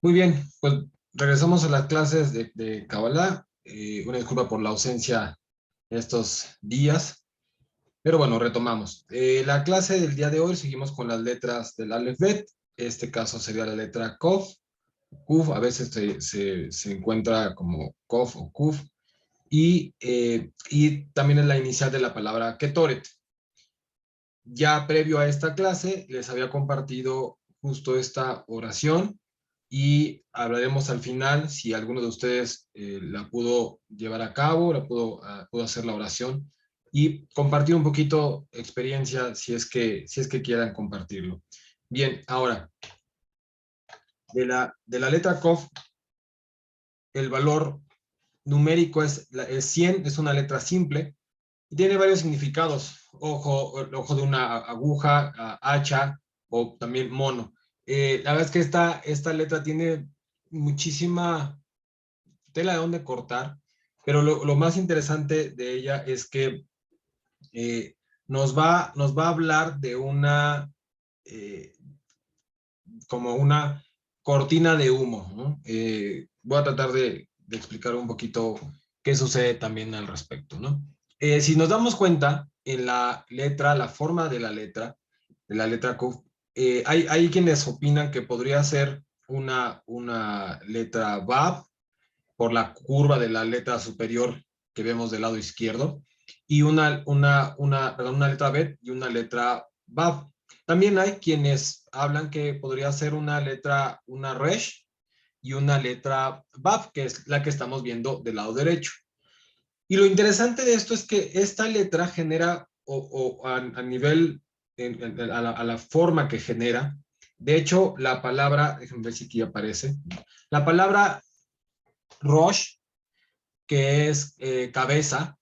Muy bien, pues regresamos a las clases de Kabbalah. Una disculpa por la ausencia de estos días, pero bueno, retomamos. La clase del día de hoy seguimos con las letras del Aleph Bet. Este caso sería la letra Kof. Kuf a veces se encuentra como Kof o Kuf. Y también es la inicial de la palabra Ketoret. Ya previo a esta clase les había compartido justo esta oración y hablaremos al final si alguno de ustedes la pudo llevar a cabo, pudo hacer la oración y compartir un poquito experiencia si es que quieran compartirlo. Bien, ahora, de la letra Kof, el valor numérico es 100, es una letra simple y tiene varios significados. Ojo de una aguja, hacha o también mono. La verdad es que esta letra tiene muchísima tela de dónde cortar, pero lo más interesante de ella es que eh, nos va a hablar de eh, como una cortina de humo, ¿no? Voy a tratar de explicar un poquito qué sucede también al respecto, ¿no? Si nos damos cuenta, en la letra, la forma de la letra Q, hay quienes opinan que podría ser una letra Vav por la curva de la letra superior que vemos del lado izquierdo, y una letra Bet y una letra Vav. También hay quienes hablan que podría ser una Resh y una letra Vav, que es la que estamos viendo del lado derecho. Y lo interesante de esto es que esta letra genera, o a nivel, a la forma que genera, de hecho, la palabra, déjenme ver si aquí aparece, la palabra Rosh, que es cabeza,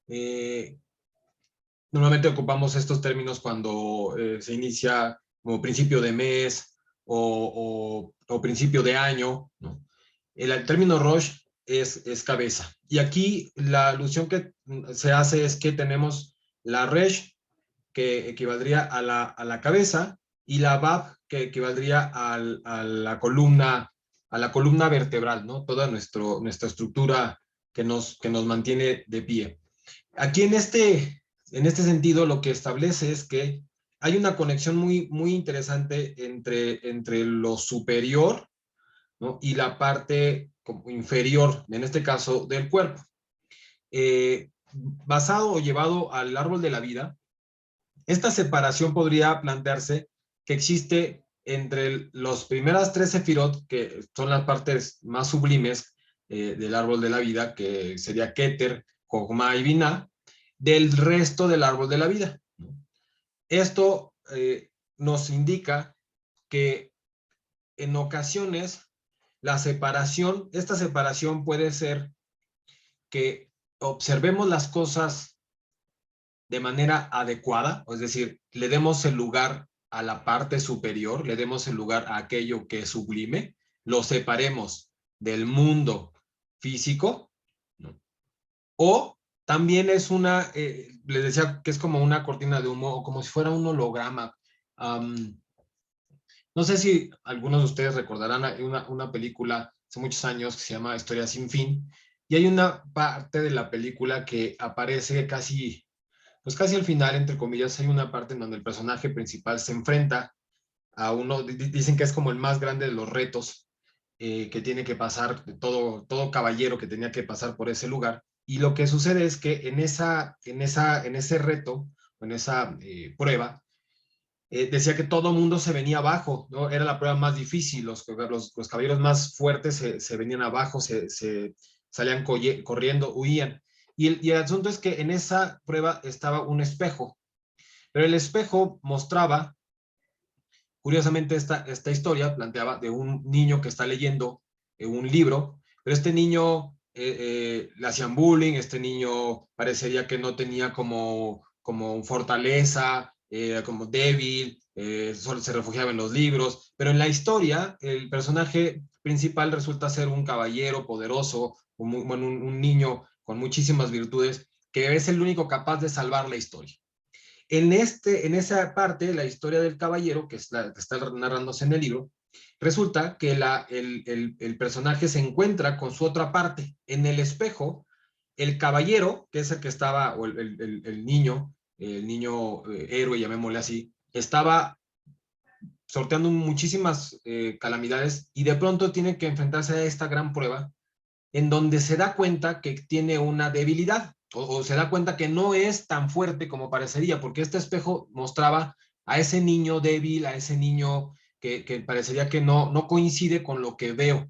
eh, normalmente ocupamos estos términos cuando se inicia como principio de mes o principio de año, ¿no? El término Rosh es cabeza. Y aquí la alusión que se hace es que tenemos la Resh, que equivaldría a la cabeza, y la Bab, que equivaldría a la columna vertebral, ¿no? Toda nuestra estructura que nos mantiene de pie. Aquí en este sentido, lo que establece es que hay una conexión muy, muy interesante entre lo superior, ¿no? Y la parte como inferior, en este caso, del cuerpo. Basado o llevado al árbol de la vida, esta separación podría plantearse que existe entre los primeras tres sefirot, que son las partes más sublimes del árbol de la vida, que sería Keter, Jogma y Binah, del resto del árbol de la vida. Esto nos indica que en ocasiones esta separación puede ser que observemos las cosas de manera adecuada, es decir, le demos el lugar a la parte superior, le demos el lugar a aquello que es sublime, lo separemos del mundo físico, ¿no? O también les decía que es como una cortina de humo o como si fuera un holograma. No sé si algunos de ustedes recordarán, hay una película hace muchos años que se llama Historia sin fin, y hay una parte de la película que aparece pues casi al final, entre comillas, hay una parte en donde el personaje principal se enfrenta a uno, dicen que es como el más grande de los retos que tiene que pasar, todo caballero que tenía que pasar por ese lugar. Y lo que sucede es que en ese reto, en esa prueba, decía que todo mundo se venía abajo, ¿no? Era la prueba más difícil, los caballeros más fuertes se venían abajo, se salían corriendo, huían. Y el asunto es que en esa prueba estaba un espejo, pero el espejo mostraba, curiosamente esta historia planteaba de un niño que está leyendo un libro, pero este niño le hacían bullying, este niño parecería que no tenía como fortaleza, como débil, solo se refugiaba en los libros, pero en la historia el personaje principal resulta ser un caballero poderoso, un niño con muchísimas virtudes, que es el único capaz de salvar la historia. En esa parte, la historia del caballero, que está narrándose en el libro, Resulta que el personaje se encuentra con su otra parte. En el espejo, el caballero, que es el que estaba, o el niño héroe, llamémosle así, estaba sorteando muchísimas calamidades y de pronto tiene que enfrentarse a esta gran prueba en donde se da cuenta que tiene una debilidad o se da cuenta que no es tan fuerte como parecería, porque este espejo mostraba a ese niño débil, a ese niño que parecería que no coincide con lo que veo.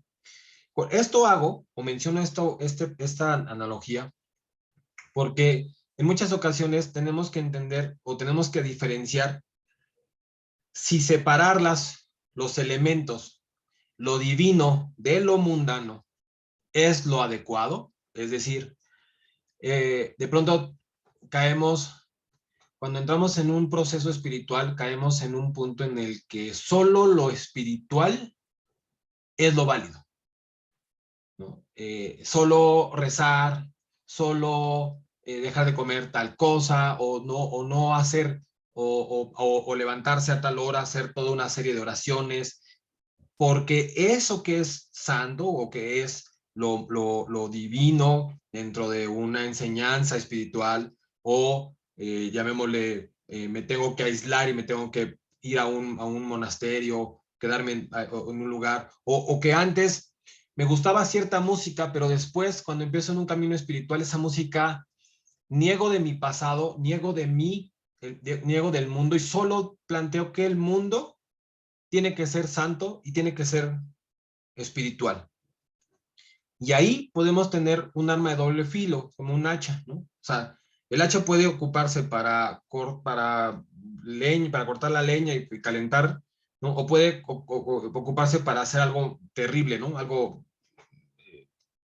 Esto hago, o menciono esta analogía, porque en muchas ocasiones tenemos que entender o tenemos que diferenciar si separar los elementos, lo divino de lo mundano, es lo adecuado. Es decir, de pronto caemos, cuando entramos en un proceso espiritual, caemos en un punto en el que solo lo espiritual es lo válido, ¿no? Solo rezar, solo dejar de comer tal cosa, o no hacer, o levantarse a tal hora, hacer toda una serie de oraciones, porque eso que es santo o que es lo divino dentro de una enseñanza espiritual, o llamémosle, me tengo que aislar y me tengo que ir a un monasterio, quedarme en un lugar, o que antes me gustaba cierta música, pero después cuando empiezo en un camino espiritual, esa música niego de mi pasado, niego de mí, niego del mundo y solo planteo que el mundo tiene que ser santo y tiene que ser espiritual. Y ahí podemos tener un arma de doble filo, como un hacha, ¿no? O sea, el hacha puede ocuparse para leña, para cortar la leña y calentar, ¿no? O puede ocuparse para hacer algo terrible, ¿no? Algo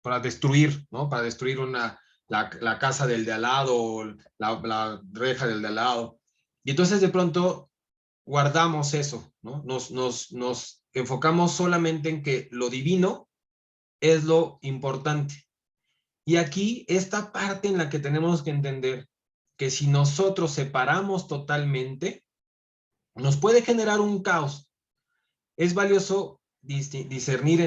para destruir, ¿no? Para destruir la casa del de al lado, la reja del de al lado. Y entonces de pronto guardamos eso, ¿no? Nos enfocamos solamente en que lo divino es lo importante. Y aquí esta parte en la que tenemos que entender que si nosotros separamos totalmente, nos puede generar un caos. Es valioso discernir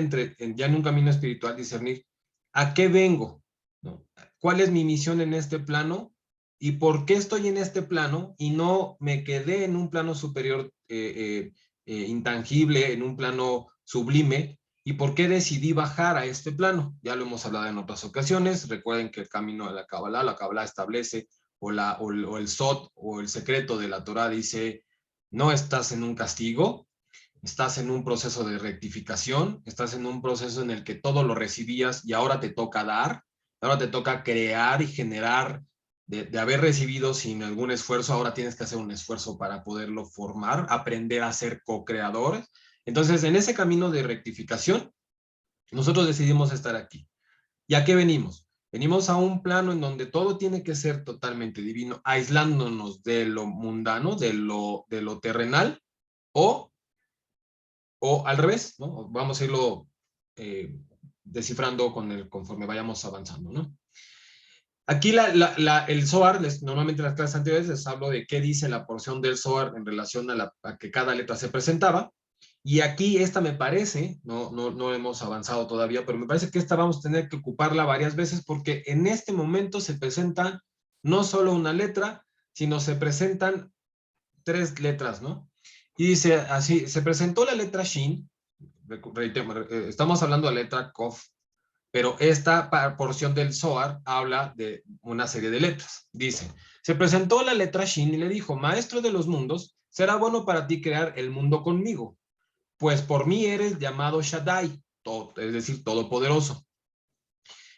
ya en un camino espiritual, discernir a qué vengo, ¿no? ¿Cuál es mi misión en este plano? ¿Y por qué estoy en este plano? Y no me quedé en un plano superior intangible, en un plano sublime. ¿Y por qué decidí bajar a este plano? Ya lo hemos hablado en otras ocasiones. Recuerden que el camino de la Kabbalah establece, o el Sot, o el secreto de la Torah dice, no estás en un castigo, estás en un proceso de rectificación, estás en un proceso en el que todo lo recibías y ahora te toca dar, ahora te toca crear y generar, de haber recibido sin algún esfuerzo, ahora tienes que hacer un esfuerzo para poderlo formar, aprender a ser co-creadores. Entonces, en ese camino de rectificación, nosotros decidimos estar aquí. ¿Y a qué venimos? Venimos a un plano en donde todo tiene que ser totalmente divino, aislándonos de lo mundano, de lo terrenal, o al revés, ¿no? Vamos a irlo eh, descifrando conforme vayamos avanzando, ¿no? Aquí el Zohar, normalmente en las clases anteriores les hablo de qué dice la porción del Zohar en relación a que cada letra se presentaba. Y aquí esta me parece, no hemos avanzado todavía, pero me parece que esta vamos a tener que ocuparla varias veces porque en este momento se presenta no solo una letra, sino se presentan 3 letras, ¿no? Y dice así, se presentó la letra Shin, estamos hablando de la letra Kof, pero esta porción del Zohar habla de una serie de letras. Dice, se presentó la letra Shin y le dijo, maestro de los mundos, será bueno para ti crear el mundo conmigo, pues por mí eres llamado Shaddai, es decir, todopoderoso.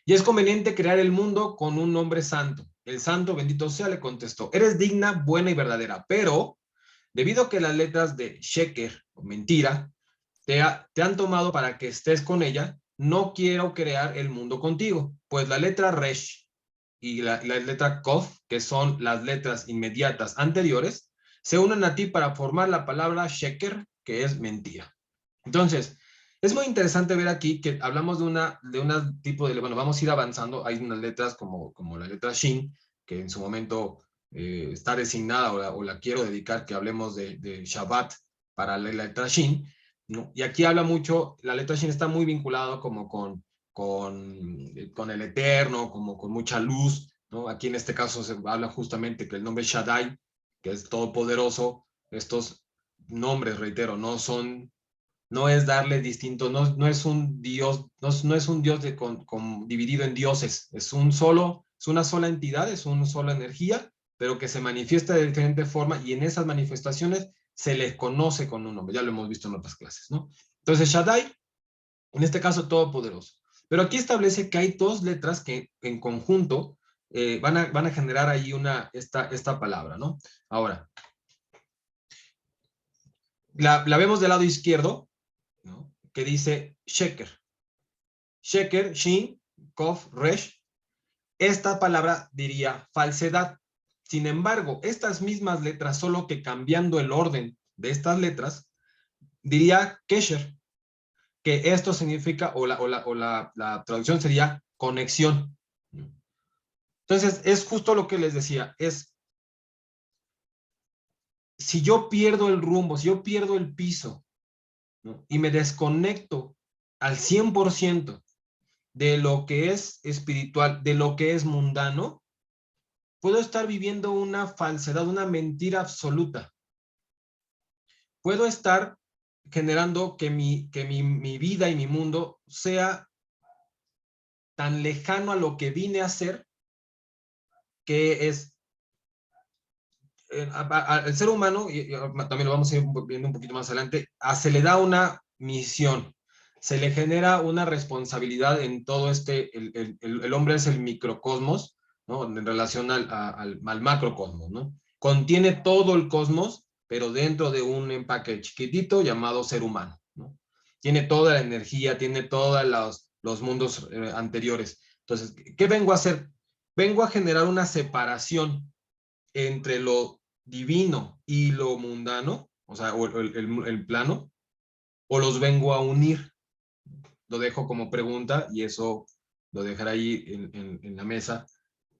Y es conveniente crear el mundo con un nombre santo. El santo, bendito sea, le contestó, eres digna, buena y verdadera, pero debido a que las letras de Sheker, o mentira, te han tomado para que estés con ella, no quiero crear el mundo contigo, pues la letra Resh y la letra Kof, que son las letras inmediatas anteriores, se unen a ti para formar la palabra Sheker, que es mentira. Entonces, es muy interesante ver aquí que hablamos de una tipo de, bueno, vamos a ir avanzando, hay unas letras como la letra Shin, que en su momento está designada o la quiero dedicar, que hablemos de Shabbat para la letra Shin, ¿no? Y aquí habla mucho, la letra Shin está muy vinculado como con el eterno, como con mucha luz, ¿no? Aquí en este caso se habla justamente que el nombre Shaddai, que es todopoderoso, estos nombres, reitero, no es darle distinto, no es un Dios, no es un Dios dividido en dioses, es una sola entidad, es una sola energía, pero que se manifiesta de diferente forma y en esas manifestaciones se les conoce con un nombre, ya lo hemos visto en otras clases, ¿no? Entonces Shaddai, en este caso todopoderoso. Pero aquí establece que hay dos letras que en conjunto van a generar ahí esta palabra, ¿no? Ahora, la vemos del lado izquierdo, ¿no? Que dice Sheker. Sheker, Shin, Kof, Resh. Esta palabra diría falsedad. Sin embargo, estas mismas letras, solo que cambiando el orden de estas letras, diría Kesher, que esto significa, la traducción sería conexión. Entonces, es justo lo que les decía, es si yo pierdo el rumbo, si yo pierdo el piso, ¿no? Y me desconecto al 100% de lo que es espiritual, de lo que es mundano, puedo estar viviendo una falsedad, una mentira absoluta. Puedo estar generando que mi vida y mi mundo sea tan lejano a lo que vine a ser, que es al ser humano, y también lo vamos a ir viendo un poquito más adelante, se le da una misión, se le genera una responsabilidad en todo el hombre es el microcosmos, ¿no? En relación al macrocosmos, ¿no? Contiene todo el cosmos, pero dentro de un empaque chiquitito llamado ser humano, ¿no? Tiene toda la energía, tiene todos los mundos anteriores. Entonces, ¿qué vengo a hacer? Vengo a generar una separación entre lo divino y lo mundano, o sea, el plano, o los vengo a unir. Lo dejo como pregunta y eso lo dejaré ahí en la mesa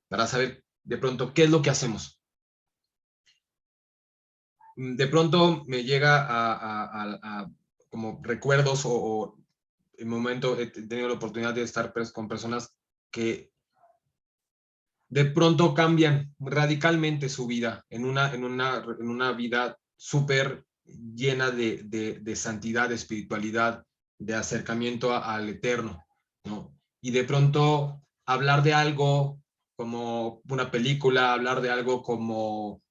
para saber de pronto qué es lo que hacemos. De pronto me llega como recuerdos o en momento he tenido la oportunidad de estar con personas que de pronto cambian radicalmente su vida en una vida súper llena de santidad, de espiritualidad, de acercamiento al eterno, ¿no? Y de pronto hablar de algo como una película, hablar de algo como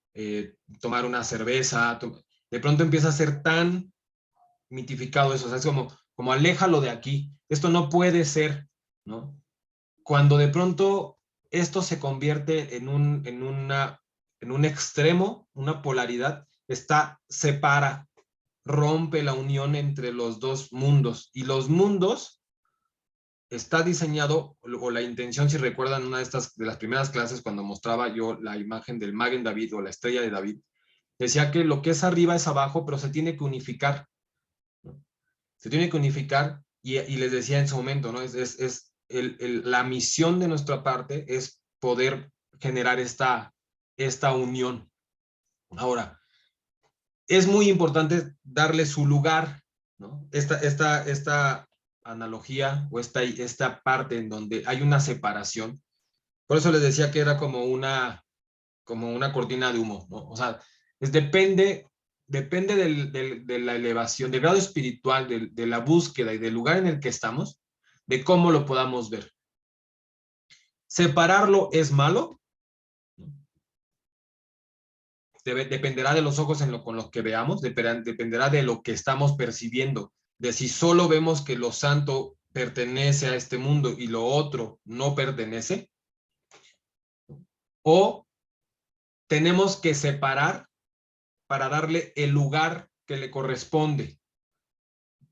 tomar una cerveza, de pronto empieza a ser tan mitificado eso, o sea, es como aléjalo de aquí, esto no puede ser, ¿no? Cuando de pronto esto se convierte en un extremo, una polaridad, separa, rompe la unión entre los dos mundos. Y los mundos está diseñado, o la intención, si recuerdan una de las primeras clases, cuando mostraba yo la imagen del Magen David o la estrella de David, decía que lo que es arriba es abajo, pero se tiene que unificar, ¿no? Se tiene que unificar y les decía en su momento, ¿no? La misión de nuestra parte es poder generar esta unión. Ahora, es muy importante darle su lugar, ¿no? Esta analogía o esta parte en donde hay una separación. Por eso les decía que era como una cortina de humo, ¿no? O sea, depende de la elevación, del grado espiritual, de la búsqueda y del lugar en el que estamos, de cómo lo podamos ver. Separarlo es malo, dependerá de los ojos con los que veamos, dependerá de lo que estamos percibiendo, de si solo vemos que lo santo pertenece a este mundo y lo otro no pertenece, o tenemos que separar para darle el lugar que le corresponde,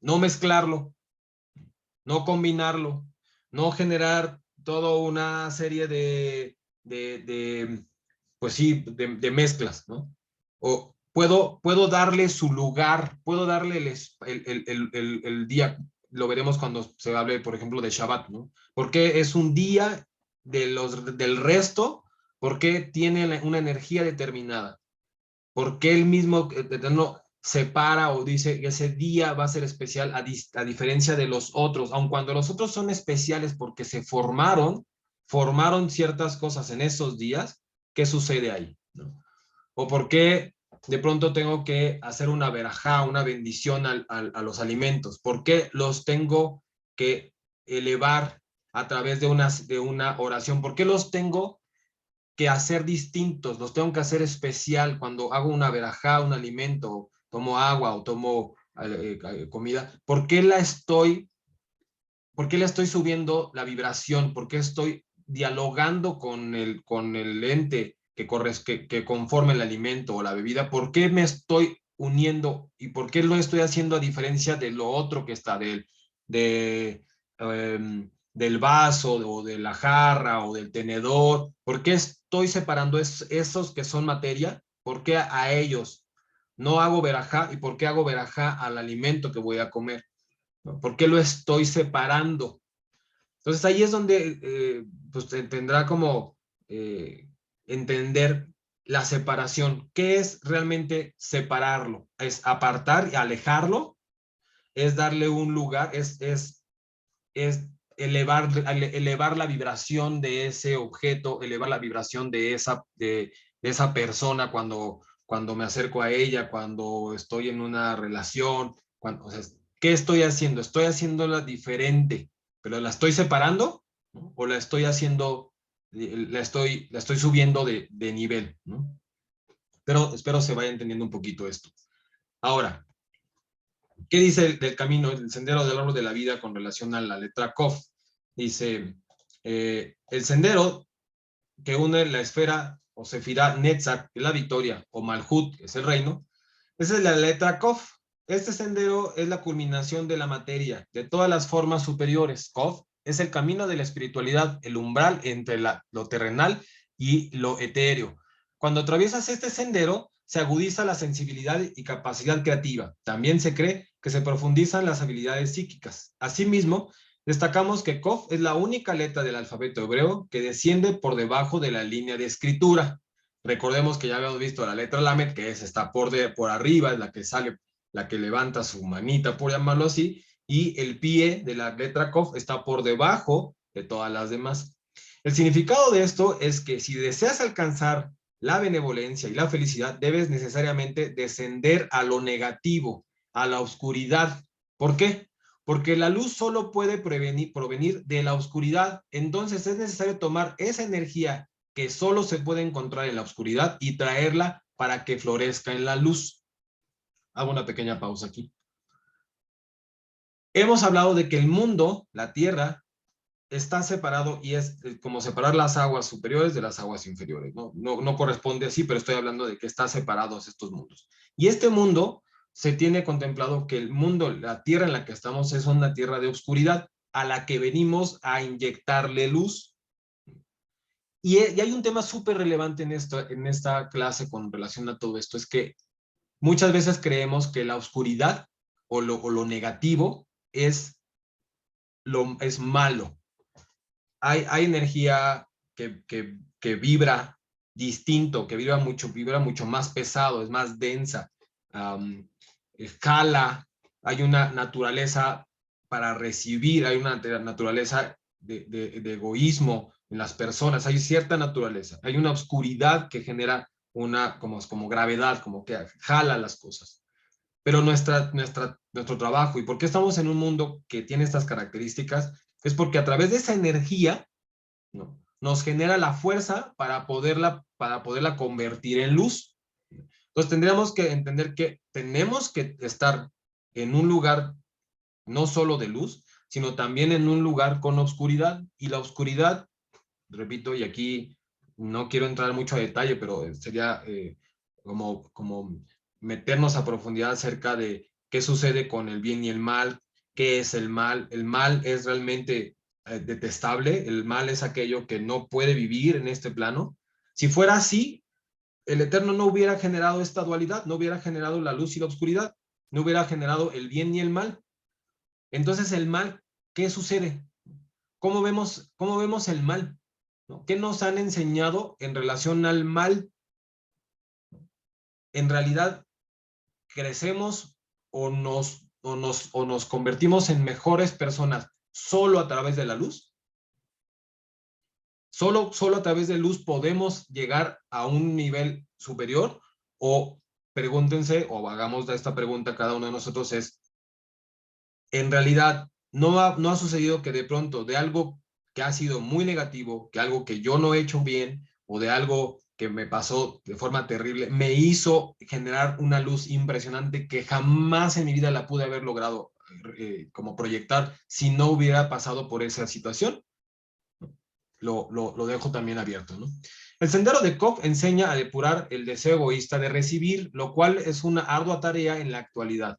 no mezclarlo, no combinarlo, no generar toda una serie pues sí, de mezclas, ¿no? O puedo darle su lugar, puedo darle el día, lo veremos cuando se hable, por ejemplo, de Shabbat, ¿no? Porque es un día del resto, porque tiene una energía determinada, porque él mismo separa o dice que ese día va a ser especial a diferencia de los otros, aun cuando los otros son especiales porque se formaron ciertas cosas en esos días. ¿Qué sucede ahí? ¿No? O por qué de pronto tengo que hacer una verajá, una bendición a los alimentos. ¿Por qué los tengo que elevar a través de una oración? ¿Por qué los tengo que hacer distintos? Los tengo que hacer especial cuando hago una verajá, un alimento, tomo agua o tomo comida. ¿Por qué le estoy subiendo la vibración? ¿Por qué estoy dialogando con el ente que conforme el alimento o la bebida? ¿Por qué me estoy uniendo y por qué lo estoy haciendo a diferencia de lo otro que está, del vaso o de la jarra o del tenedor? ¿Por qué estoy separando esos que son materia? ¿Por qué a ellos no hago verajá y por qué hago verajá al alimento que voy a comer? ¿No? ¿Por qué lo estoy separando? Entonces ahí es donde pues tendrá como entender la separación. ¿Qué es realmente separarlo? ¿Es apartar y alejarlo? ¿Es darle un lugar? ¿Es elevar la vibración de ese objeto, elevar la vibración de esa persona cuando me acerco a ella, cuando estoy en una relación? O sea, ¿qué estoy haciendo? Estoy haciéndola diferente, pero ¿la estoy separando? ¿No? ¿O la estoy subiendo de nivel? ¿No? Pero espero se vaya entendiendo un poquito esto. Ahora, ¿qué dice del camino, el sendero del árbol de la vida con relación a la letra Kof? Dice, el sendero que une la esfera o Sefirá Netzach, que es la victoria, o Malhut, que es el reino, esa es la letra Kof. Este sendero es la culminación de la materia, de todas las formas superiores. Kof es el camino de la espiritualidad, el umbral entre lo terrenal y lo etéreo. Cuando atraviesas este sendero, se agudiza la sensibilidad y capacidad creativa. También se cree que se profundizan las habilidades psíquicas. Asimismo, destacamos que Kof es la única letra del alfabeto hebreo que desciende por debajo de la línea de escritura. Recordemos que ya habíamos visto la letra Lamed, que está por arriba, es la que sale, la que levanta su manita, por llamarlo así, y el pie de la letra Kof está por debajo de todas las demás. El significado de esto es que si deseas alcanzar la benevolencia y la felicidad, debes necesariamente descender a lo negativo, a la oscuridad. ¿Por qué? Porque la luz solo puede provenir de la oscuridad. Entonces es necesario tomar esa energía que solo se puede encontrar en la oscuridad y traerla para que florezca en la luz. Hago una pequeña pausa aquí. Hemos hablado de que el mundo, la Tierra, está separado y es como separar las aguas superiores de las aguas inferiores. No corresponde así, pero estoy hablando de que están separados estos mundos. Y este mundo se tiene contemplado que el mundo, la tierra en la que estamos es una tierra de oscuridad a la que venimos a inyectarle luz. Y hay un tema súper relevante en esta clase con relación a todo esto, es que muchas veces creemos que la oscuridad o lo negativo es malo. Hay energía que vibra distinto, que vibra mucho más pesado, es más densa, escala, hay una naturaleza para recibir, hay una naturaleza de egoísmo en las personas, hay cierta naturaleza, hay una oscuridad que genera como gravedad, como que jala las cosas. Pero nuestro trabajo, ¿y por qué estamos en un mundo que tiene estas características? Es porque a través de esa energía, ¿no?, nos genera la fuerza para poderla convertir en luz. Entonces tendríamos que entender que tenemos que estar en un lugar no solo de luz, sino también en un lugar con oscuridad. Y la oscuridad, repito, y aquí no quiero entrar mucho a detalle, pero sería como meternos a profundidad acerca de qué sucede con el bien y el mal, qué es el mal. El mal es realmente detestable, el mal es aquello que no puede vivir en este plano. Si fuera así, el Eterno no hubiera generado esta dualidad, no hubiera generado la luz y la oscuridad, no hubiera generado el bien y el mal. Entonces el mal, ¿qué sucede? ¿Cómo vemos el mal? ¿No? ¿Qué nos han enseñado en relación al mal? En realidad, crecemos o nos convertimos en mejores personas solo a través de la luz. Solo a través de luz podemos llegar a un nivel superior, o pregúntense, o hagamos esta pregunta a cada uno de nosotros, es, en realidad, no ha sucedido que de pronto de algo que ha sido muy negativo, que algo que yo no he hecho bien, o de algo que me pasó de forma terrible, me hizo generar una luz impresionante que jamás en mi vida la pude haber logrado como proyectar si no hubiera pasado por esa situación? Lo dejo también abierto, ¿no? El sendero de Kof enseña a depurar el deseo egoísta de recibir, lo cual es una ardua tarea en la actualidad,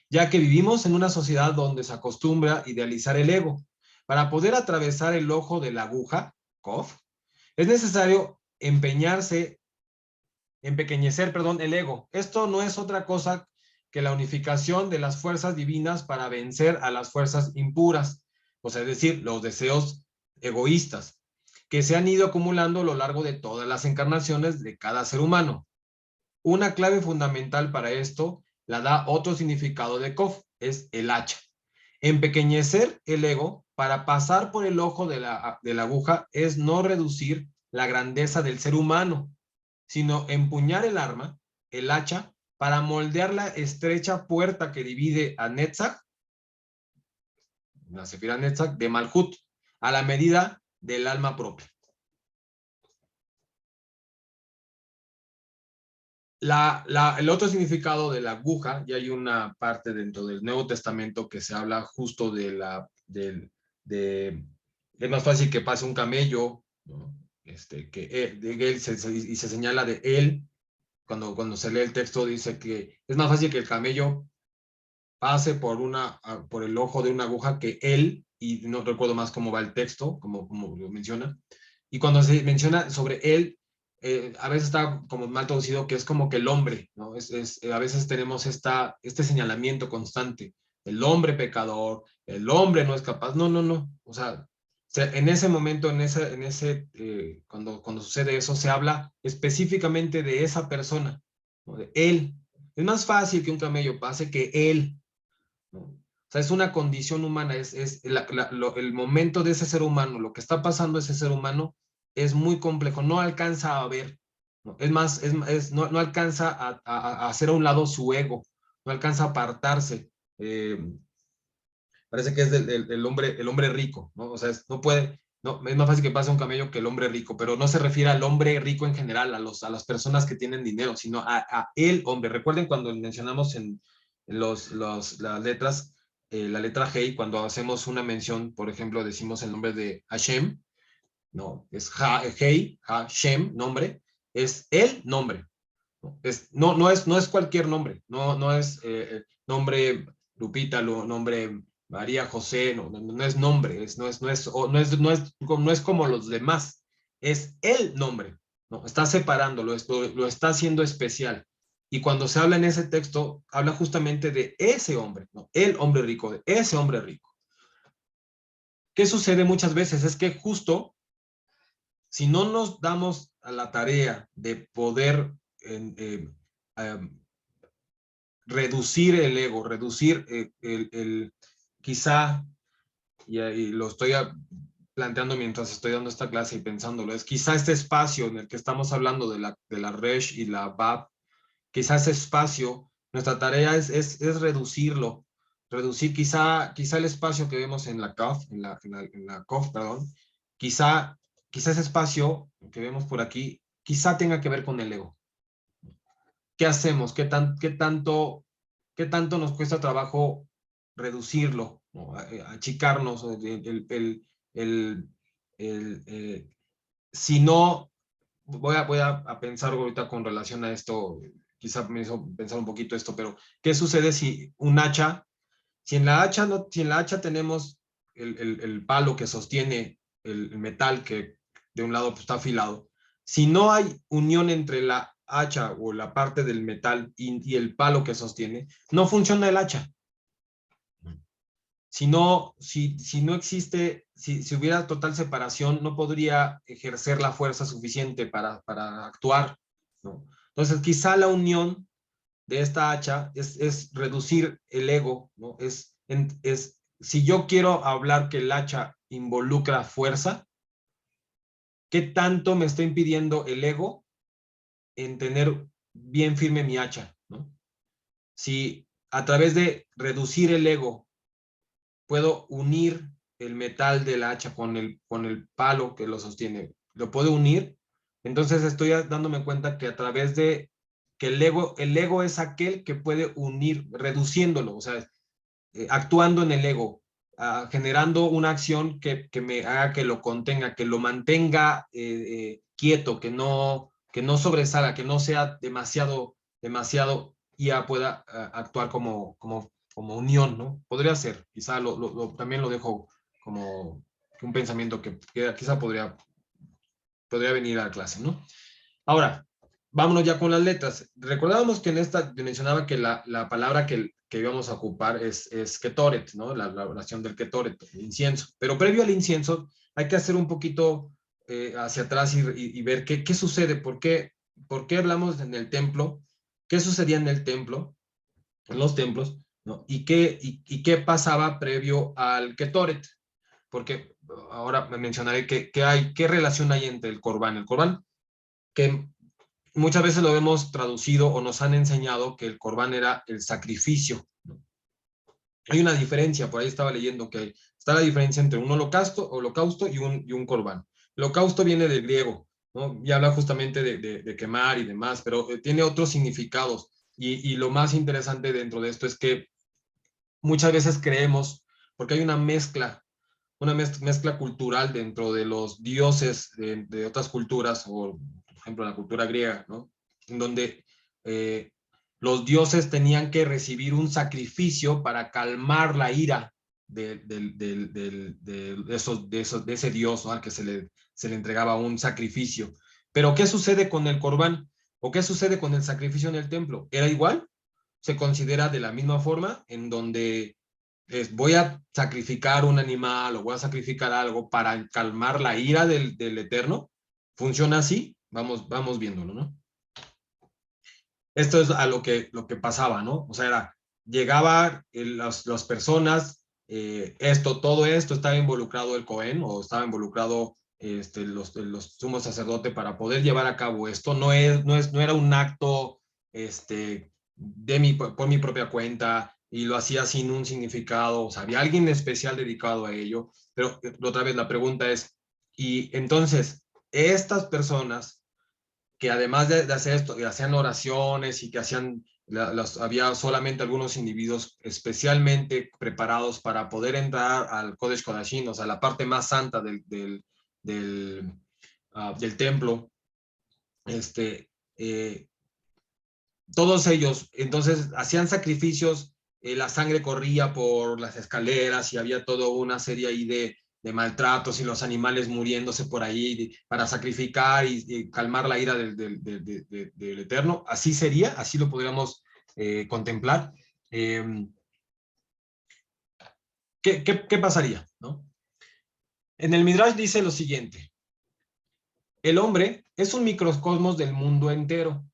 ya que vivimos en una sociedad donde se acostumbra a idealizar el ego. Para poder atravesar el ojo de la aguja, Kof, es necesario empeñecer, el ego. Esto no es otra cosa que la unificación de las fuerzas divinas para vencer a las fuerzas impuras, o sea, es decir, los deseos egoístas, que se han ido acumulando a lo largo de todas las encarnaciones de cada ser humano. Una clave fundamental para esto la da otro significado de Kof, es el hacha. Empequeñecer el ego para pasar por el ojo de la aguja es no reducir la grandeza del ser humano, sino empuñar el arma, el hacha, para moldear la estrecha puerta que divide a Netzach, la Sefira Netzach, de Malhut, a la medida del alma propia. El otro significado de la aguja, y hay una parte dentro del Nuevo Testamento que se habla justo es más fácil que pase un camello, ¿no? De él y se señala de él, cuando se lee el texto dice que es más fácil que el camello pase por el ojo de una aguja que él, y no recuerdo más cómo va el texto, como lo menciona, y cuando se menciona sobre él, a veces está como mal traducido, que es como que el hombre, ¿no? A veces tenemos este señalamiento constante, el hombre pecador, el hombre no es capaz, no, o sea, en ese momento, cuando sucede eso, se habla específicamente de esa persona, ¿no? De él. Es más fácil que un camello pase que él, ¿no? O sea, es una condición humana, el momento de ese ser humano, lo que está pasando ese ser humano es muy complejo, no alcanza a ver, ¿no? Es más, no alcanza a hacer a un lado su ego, no alcanza a apartarse. Parece que es el hombre rico, ¿no? O sea, no puede, no, es más fácil que pase un camello que el hombre rico, pero no se refiere al hombre rico en general, a las personas que tienen dinero, sino a el hombre. Recuerden cuando mencionamos en las letras, la letra Hei, cuando hacemos una mención, por ejemplo, decimos el nombre de Hashem, no, es Hei, Hashem, nombre, es el nombre. No es cualquier nombre, no es nombre Lupita, nombre María José, no es nombre, no es como los demás, es el nombre, ¿no? Está separándolo, lo está haciendo especial. Y cuando se habla en ese texto, habla justamente de ese hombre, ¿no? El hombre rico, de ese hombre rico. ¿Qué sucede muchas veces? Es que justo si no nos damos a la tarea de poder reducir el ego, reducir quizá, y lo estoy planteando mientras estoy dando esta clase y pensándolo, es quizá este espacio en el que estamos hablando de la Resh y la Bab, quizá ese espacio, nuestra tarea es reducirlo, reducir quizá el espacio que vemos en la Kaf, en la Kof, perdón, quizá ese espacio que vemos por aquí, quizá tenga que ver con el ego. ¿Qué hacemos? ¿Qué tanto nos cuesta trabajo reducirlo, ¿no? Achicarnos? Si no, voy a pensar ahorita con relación a esto, quizá me hizo pensar un poquito esto, pero ¿qué sucede si un hacha, si en la hacha tenemos el palo que sostiene el metal que de un lado pues, está afilado, si no hay unión entre la hacha o la parte del metal y el palo que sostiene, no funciona el hacha. Si no existe, si hubiera total separación, no podría ejercer la fuerza suficiente para actuar, ¿no? Entonces, quizá la unión de esta hacha es reducir el ego, ¿no? Si yo quiero hablar que el hacha involucra fuerza, ¿qué tanto me está impidiendo el ego en tener bien firme mi hacha, ¿no? Si a través de reducir el ego puedo unir el metal del hacha con el palo que lo sostiene, lo puedo unir, entonces estoy dándome cuenta que a través de que el ego es aquel que puede unir, reduciéndolo, o sea, actuando en el ego, generando una acción que me haga que lo contenga, que lo mantenga quieto, que no sobresalga, que no sea demasiado y ya pueda actuar como unión, ¿no? Podría ser, quizá también lo dejo como un pensamiento que quizá podría venir a la clase, ¿no? Ahora, vámonos ya con las letras. Recordábamos que en esta mencionaba que la palabra que íbamos a ocupar es ketoret, ¿no? La oración del ketoret, el incienso. Pero previo al incienso hay que hacer un poquito hacia atrás y ver qué sucede, por qué hablamos en el templo, qué sucedía en el templo, en los templos, ¿no? Y qué pasaba previo al ketoret. Porque ahora me mencionaré qué relación hay entre el corbán. El corbán, que muchas veces lo hemos traducido o nos han enseñado que el corbán era el sacrificio. Hay una diferencia, por ahí estaba leyendo que está la diferencia entre un holocausto y un corbán. El holocausto viene del griego, ¿no? Y habla justamente de quemar y demás, pero tiene otros significados. Y lo más interesante dentro de esto es que muchas veces creemos, porque hay una mezcla cultural dentro de los dioses de otras culturas, o por ejemplo la cultura griega, ¿no? En donde los dioses tenían que recibir un sacrificio para calmar la ira de ese dios, ¿no? Al que se le entregaba un sacrificio. Pero ¿qué sucede con el corbán? ¿O qué sucede con el sacrificio en el templo? ¿Era igual? ¿Se considera de la misma forma en donde voy a sacrificar un animal o voy a sacrificar algo para calmar la ira del Eterno? ¿Funciona así? Vamos viéndolo, ¿no? Esto es a lo que pasaba, ¿no? O sea, llegaba las personas, todo esto estaba involucrado el Cohen o estaba involucrado los sumos sacerdotes para poder llevar a cabo esto. No era un acto por mi propia cuenta y lo hacía sin un significado. O sea, había alguien especial dedicado a ello. Pero otra vez la pregunta es, y entonces, estas personas que además de hacer esto, que hacían oraciones y que había solamente algunos individuos especialmente preparados para poder entrar al Kodesh Kodashim, o sea, la parte más santa del templo. Eh, Todos ellos, entonces, hacían sacrificios, la sangre corría por las escaleras y había toda una serie ahí de maltratos y los animales muriéndose por ahí para sacrificar y calmar la ira del Eterno. Así sería, así lo podríamos contemplar. ¿Qué pasaría, ¿no? En el Midrash dice lo siguiente: el hombre es un microcosmos del mundo entero.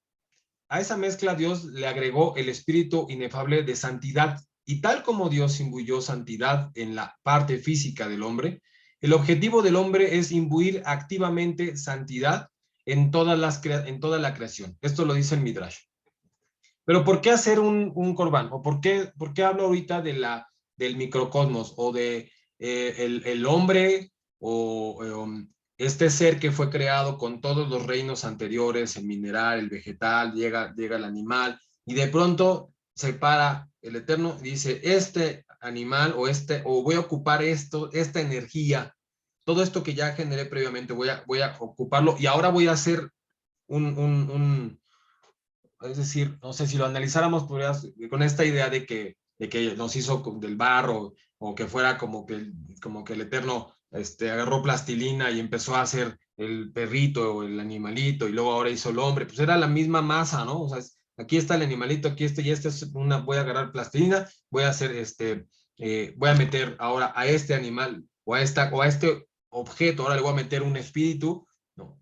A esa mezcla Dios le agregó el espíritu inefable de santidad, y tal como Dios imbuyó santidad en la parte física del hombre, el objetivo del hombre es imbuir activamente santidad en toda la creación. Esto lo dice el Midrash. Pero ¿por qué hacer un corbán? ¿O por qué hablo ahorita del microcosmos o de el hombre o este ser que fue creado con todos los reinos anteriores, el mineral, el vegetal, llega el animal y de pronto se para el Eterno y dice, este animal o voy a ocupar esta energía, todo esto que ya generé previamente, voy a ocuparlo y ahora voy a hacer un es decir, no sé, si lo analizáramos con esta idea de que nos hizo del barro o que fuera como que el Eterno agarró plastilina y empezó a hacer el perrito o el animalito y luego ahora hizo el hombre, pues era la misma masa, ¿no? O sea, aquí está el animalito, aquí y esta es voy a agarrar plastilina, voy a hacer voy a meter ahora a este animal o a este objeto, ahora le voy a meter un espíritu, ¿no?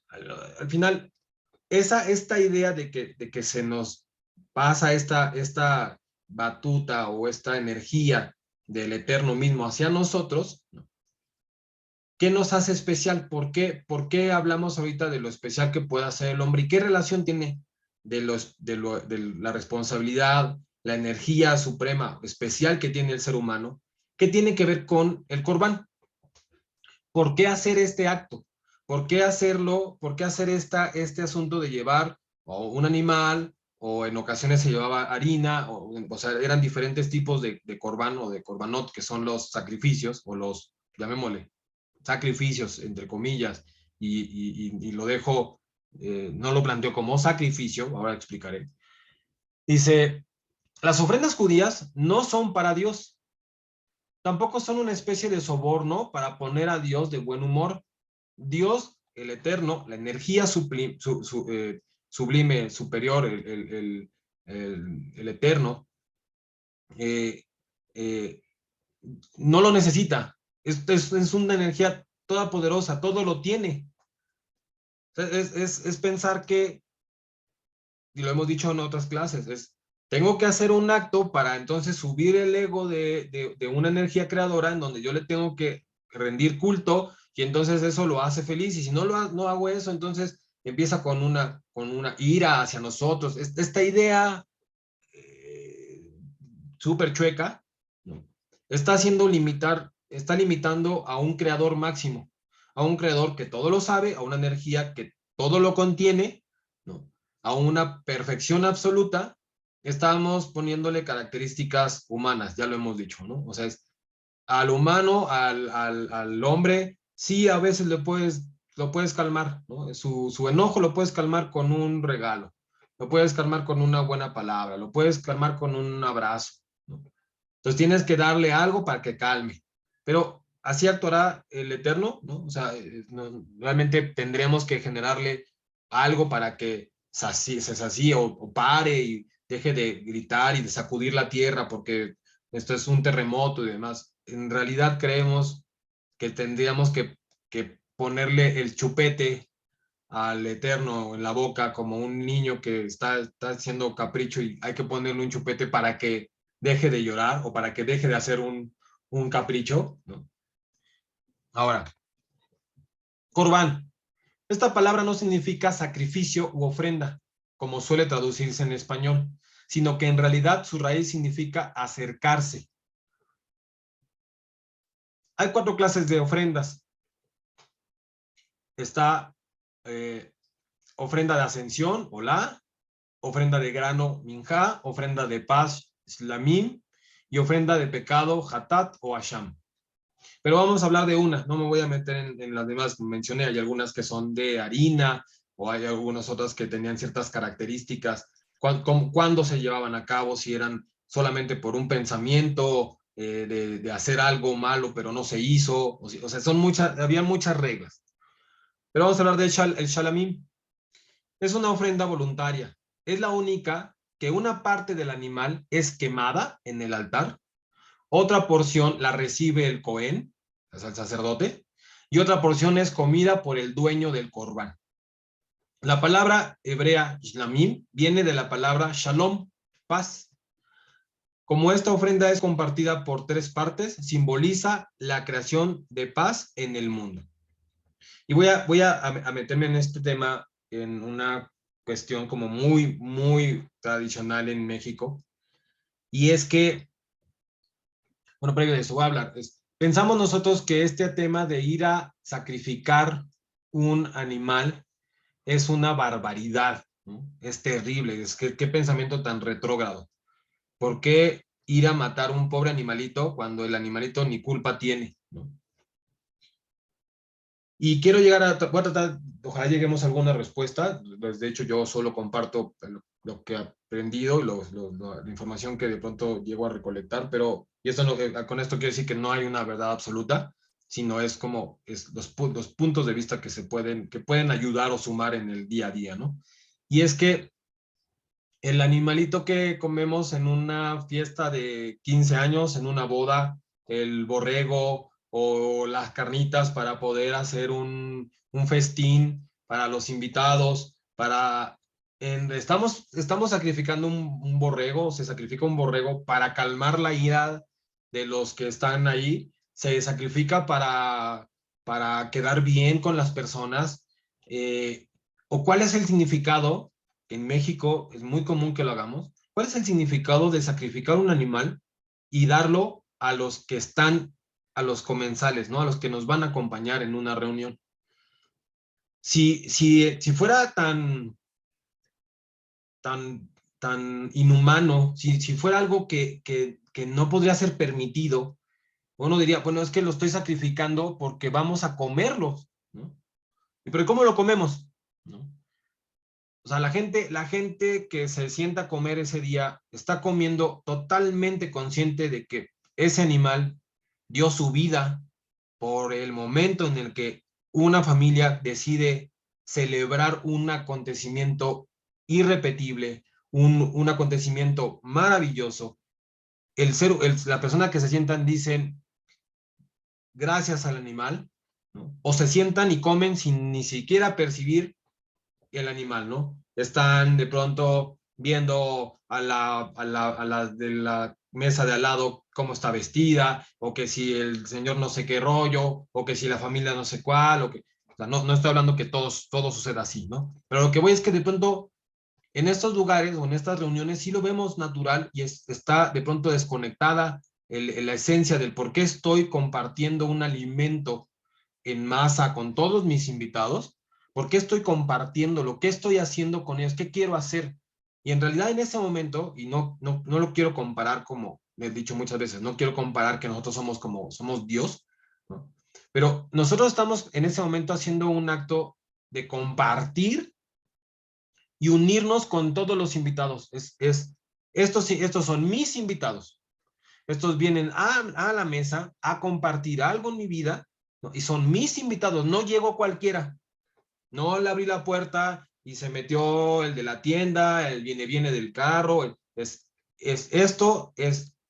Al final esta idea de que se nos pasa esta batuta o esta energía del Eterno mismo hacia nosotros, ¿no? ¿Qué nos hace especial? ¿Por qué hablamos ahorita de lo especial que puede hacer el hombre? ¿Y qué relación tiene de la responsabilidad, la energía suprema, especial que tiene el ser humano? ¿Qué tiene que ver con el Corbán? ¿Por qué hacer este acto? ¿Por qué hacerlo? ¿Por qué hacer este asunto de llevar o un animal, o en ocasiones se llevaba harina, o sea, eran diferentes tipos de corbán o de corbanot, que son los sacrificios, o los, llamémosle, sacrificios, entre comillas, y lo dejo, no lo planteo como sacrificio, ahora explicaré. Dice, las ofrendas judías no son para Dios, tampoco son una especie de soborno para poner a Dios de buen humor. Dios, el Eterno, la energía sublime, superior, el Eterno, eh, eh, no lo necesita. Es una energía toda poderosa, todo lo tiene. Es pensar que, y lo hemos dicho en otras clases, tengo que hacer un acto para entonces subir el ego de una energía creadora en donde yo le tengo que rendir culto, y entonces eso lo hace feliz, y si no hago eso, entonces empieza con una ira hacia nosotros. Esta idea súper chueca, ¿no? Está limitando a un creador máximo, a un creador que todo lo sabe, a una energía que todo lo contiene, ¿no? A una perfección absoluta. Estamos poniéndole características humanas, ya lo hemos dicho, ¿no? O sea, al humano, al hombre, sí, a veces lo puedes calmar, ¿no? Su enojo lo puedes calmar con un regalo, lo puedes calmar con una buena palabra, lo puedes calmar con un abrazo, ¿no? Entonces tienes que darle algo para que calme. Pero así actuará el Eterno, ¿no? O sea, realmente tendremos que generarle algo para que se sacie o pare y deje de gritar y de sacudir la tierra porque esto es un terremoto y demás. En realidad creemos que tendríamos que ponerle el chupete al Eterno en la boca como un niño que está haciendo capricho, y hay que ponerle un chupete para que deje de llorar o para que deje de hacer un capricho, ¿no? Ahora, Corbán. Esta palabra no significa sacrificio u ofrenda, como suele traducirse en español, sino que en realidad su raíz significa acercarse. Hay 4 clases de ofrendas. Está ofrenda de ascensión, olá, ofrenda de grano, minjá, ofrenda de paz, slamim, y ofrenda de pecado, hatat o asham. Pero vamos a hablar de una, no me voy a meter en las demás. Mencioné, hay algunas que son de harina, o hay algunas otras que tenían ciertas características, cuándo se llevaban a cabo, si eran solamente por un pensamiento de hacer algo malo, pero no se hizo, o sea, había muchas reglas. Pero vamos a hablar del el shalamim. Es una ofrenda voluntaria. Es la única que una parte del animal es quemada en el altar, otra porción la recibe el Cohen, es el sacerdote, y otra porción es comida por el dueño del corbán. La palabra hebrea shlamim viene de la palabra shalom, paz. Como esta ofrenda es compartida por 3 partes, simboliza la creación de paz en el mundo. Y voy a meterme en este tema en una cuestión como muy, muy tradicional en México, y es que, bueno, previo de eso voy a hablar. Pensamos nosotros que este tema de ir a sacrificar un animal es una barbaridad, ¿no? Es terrible, qué pensamiento tan retrógrado. ¿Por qué ir a matar un pobre animalito cuando el animalito ni culpa tiene, ¿no? Y quiero voy a tratar, ojalá lleguemos a alguna respuesta. Pues de hecho, yo solo comparto lo que he aprendido y la información que de pronto llego a recolectar, pero y esto con esto quiero decir que no hay una verdad absoluta, sino es como los puntos de vista que pueden ayudar o sumar en el día a día, ¿no? Y es que el animalito que comemos en una fiesta de 15 años, en una boda, el borrego o las carnitas para poder hacer un festín para los invitados, para estamos sacrificando un borrego, se sacrifica un borrego para calmar la ira de los que están ahí, se sacrifica para quedar bien con las personas, o cuál es el significado. En México es muy común que lo hagamos. ¿Cuál es el significado de sacrificar un animal y darlo a los que están, a los comensales, ¿no? A los que nos van a acompañar en una reunión? Si fuera tan inhumano, si fuera algo que no podría ser permitido, uno diría, bueno, es que lo estoy sacrificando porque vamos a comerlo, ¿no? Pero ¿cómo lo comemos? ¿No? O sea, la gente que se sienta a comer ese día está comiendo totalmente consciente de que ese animal dio su vida por el momento en el que una familia decide celebrar un acontecimiento irrepetible, un acontecimiento maravilloso. La persona que se sientan dicen gracias al animal, ¿no? O se sientan y comen sin ni siquiera percibir el animal, ¿no? Están de pronto viendo a la de la mesa de al lado cómo está vestida, o que si el señor no sé qué rollo, o que si la familia no sé cuál, o sea, no estoy hablando que todo suceda así, ¿no? Pero lo que voy es que de pronto en estos lugares o en estas reuniones sí lo vemos natural y está de pronto desconectada la esencia del por qué estoy compartiendo un alimento en masa con todos mis invitados, por qué estoy compartiendo, lo que estoy haciendo con ellos, qué quiero hacer. Y en realidad en ese momento, y no lo quiero comparar como me he dicho muchas veces, no quiero comparar que nosotros somos Dios, ¿no? Pero nosotros estamos en ese momento haciendo un acto de compartir y unirnos con todos los invitados. Estos son mis invitados. Estos vienen a la mesa a compartir algo en mi vida, ¿no? Y son mis invitados. No llegó cualquiera. No le abrí la puerta y se metió el de la tienda, el viene del carro.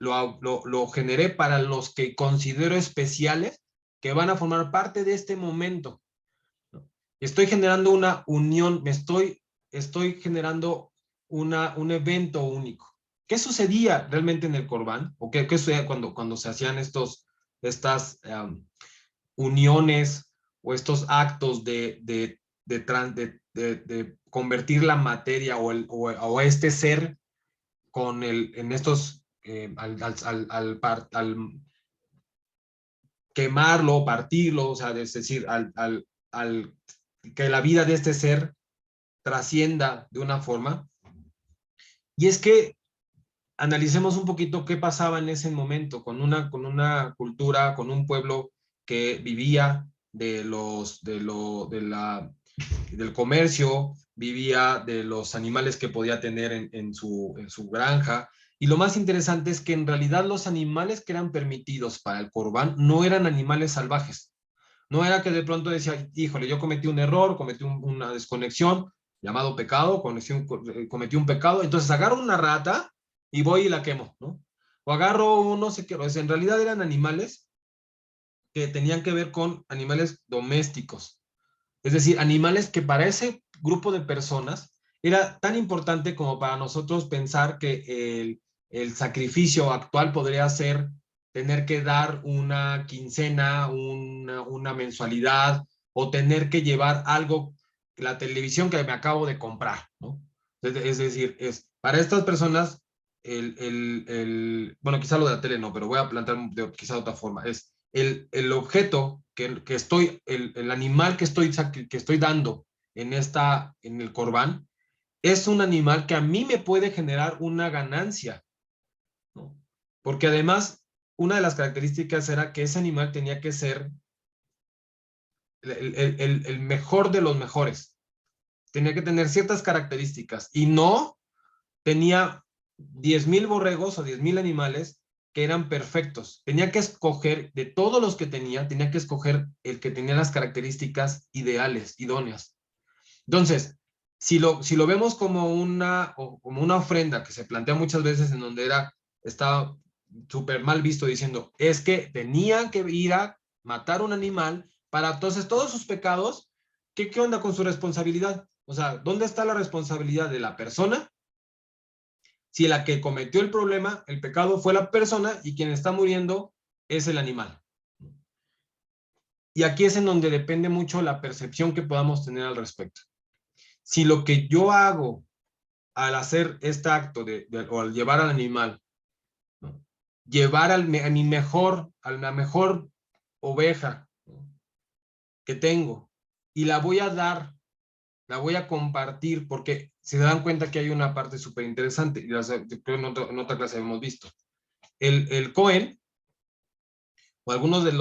Lo generé para los que considero especiales que van a formar parte de este momento, ¿no? Estoy generando una unión, estoy generando un evento único. ¿Qué sucedía realmente en el Corbán? ¿O qué sucedía cuando se hacían estas uniones o estos actos de convertir la materia o este ser en estos, al quemarlo, partirlo, o sea, es decir, al que la vida de este ser trascienda de una forma? Y es que analicemos un poquito qué pasaba en ese momento con una cultura, con un pueblo que vivía del comercio, vivía de los animales que podía tener en su granja. Y lo más interesante es que en realidad los animales que eran permitidos para el Corbán no eran animales salvajes. No era que de pronto decía, híjole, yo cometí un error, cometí una desconexión, llamado pecado, cometí un pecado, entonces agarro una rata y voy y la quemo, ¿no? O agarro no sé qué, o sea, en realidad eran animales que tenían que ver con animales domésticos. Es decir, animales que para ese grupo de personas era tan importante como para nosotros pensar que el sacrificio actual podría ser tener que dar una quincena, una mensualidad, o tener que llevar algo, la televisión que me acabo de comprar, ¿no? Es decir, para estas personas, bueno, quizá lo de la tele no, pero voy a plantear quizá de otra forma, es el objeto el animal que estoy dando en el Corbán, es un animal que a mí me puede generar una ganancia, ¿no? Porque además, una de las características era que ese animal tenía que ser el mejor de los mejores. Tenía que tener ciertas características y no tenía 10,000 borregos o 10,000 animales que eran perfectos. Tenía que escoger, de todos los que tenía que escoger el que tenía las características ideales, idóneas. Entonces, si lo vemos como una ofrenda que se plantea muchas veces en donde estaba súper mal visto diciendo, es que tenía que ir a matar un animal para entonces todos sus pecados, ¿qué onda con su responsabilidad? O sea, ¿dónde está la responsabilidad de la persona? Si la que cometió el problema, el pecado, fue la persona y quien está muriendo es el animal. Y aquí es en donde depende mucho la percepción que podamos tener al respecto. Si lo que yo hago al hacer este acto o al llevar al animal, ¿no? Llevar a la mejor oveja, ¿no? que tengo, y la voy a dar, la voy a compartir, porque se dan cuenta que hay una parte súper interesante, y creo que en otra clase hemos visto. El Cohen, o algunos de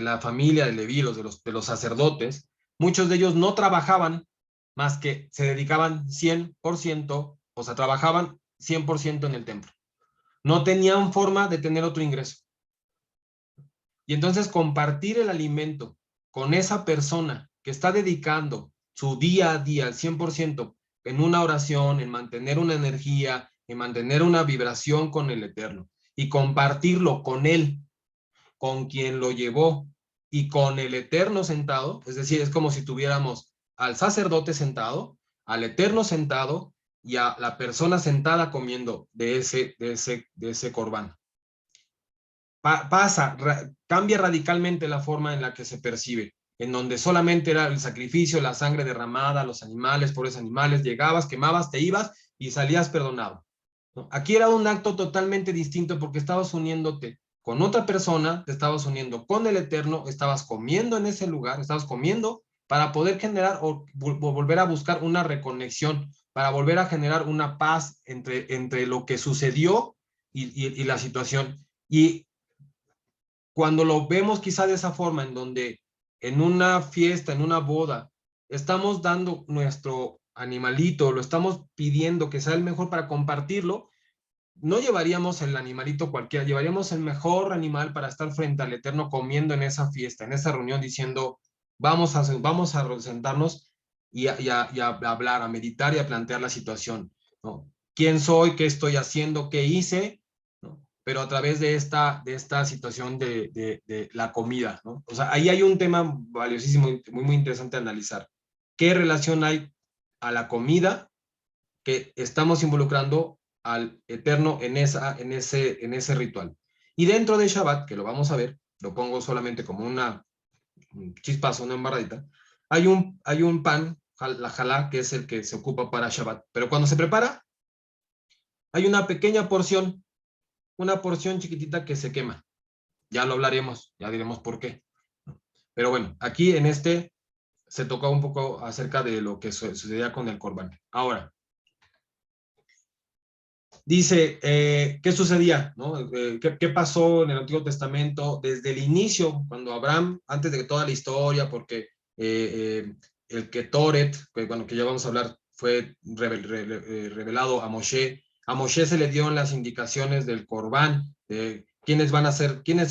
la familia de Leví, de los sacerdotes, muchos de ellos no trabajaban más que se dedicaban 100%, o sea, trabajaban 100% en el templo. No tenían forma de tener otro ingreso. Y entonces compartir el alimento con esa persona que está dedicando su día a día al 100% en una oración, en mantener una energía, en mantener una vibración con el Eterno, y compartirlo con él, con quien lo llevó, y con el Eterno sentado, es decir, es como si tuviéramos al sacerdote sentado, al Eterno sentado, y a la persona sentada comiendo de ese corbán. Cambia radicalmente la forma en la que se percibe, en donde solamente era el sacrificio, la sangre derramada, los animales, pobres animales, llegabas, quemabas, te ibas y salías perdonado, ¿no? Aquí era un acto totalmente distinto, porque estabas uniéndote con otra persona, te estabas uniendo con el Eterno, estabas comiendo en ese lugar, estabas comiendo para poder generar o volver a buscar una reconexión, para volver a generar una paz entre lo que sucedió y la situación. Y cuando lo vemos quizá de esa forma, en donde en una fiesta, en una boda, estamos dando nuestro animalito, lo estamos pidiendo que sea el mejor para compartirlo, no llevaríamos el animalito cualquiera, llevaríamos el mejor animal para estar frente al Eterno comiendo en esa fiesta, en esa reunión, diciendo, vamos a sentarnos y a hablar, a meditar y a plantear la situación, ¿no? ¿Quién soy? ¿Qué estoy haciendo? ¿Qué hice? ¿No? Pero a través de esta situación de la comida, ¿no? O sea, ahí hay un tema valiosísimo, muy interesante de analizar. ¿Qué relación hay a la comida que estamos involucrando al Eterno en ese ritual? Y dentro de Shabbat, que lo vamos a ver, lo pongo solamente como un chispazo, una embarradita, hay un pan, la jalá, que es el que se ocupa para Shabbat. Pero cuando se prepara, hay una porción chiquitita que se quema. Ya lo hablaremos, ya diremos por qué. Pero bueno, aquí en se toca un poco acerca de lo que sucedía con el Corbán. Ahora, dice, ¿qué sucedía? ¿No? ¿Qué pasó en el Antiguo Testamento desde el inicio, cuando Abraham, antes de toda la historia, porque el Ketoret, bueno, que ya vamos a hablar, fue revelado a Moshe. A Moshe se le dieron las indicaciones del Corbán, de quiénes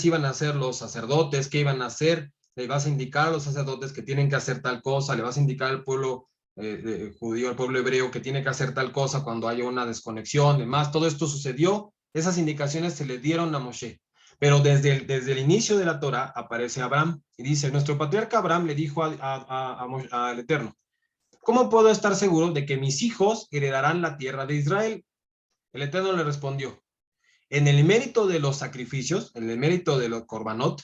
iban a ser los sacerdotes, qué iban a hacer. Le vas a indicar a los sacerdotes que tienen que hacer tal cosa, le vas a indicar al pueblo judío, al pueblo hebreo, que tiene que hacer tal cosa cuando haya una desconexión, demás. Todo esto sucedió, esas indicaciones se le dieron a Moshe. Pero desde el inicio de la Torah aparece Abraham y dice, nuestro patriarca Abraham le dijo al Eterno, ¿cómo puedo estar seguro de que mis hijos heredarán la tierra de Israel? El Eterno le respondió, en el mérito de los sacrificios, en el mérito de los korbanot,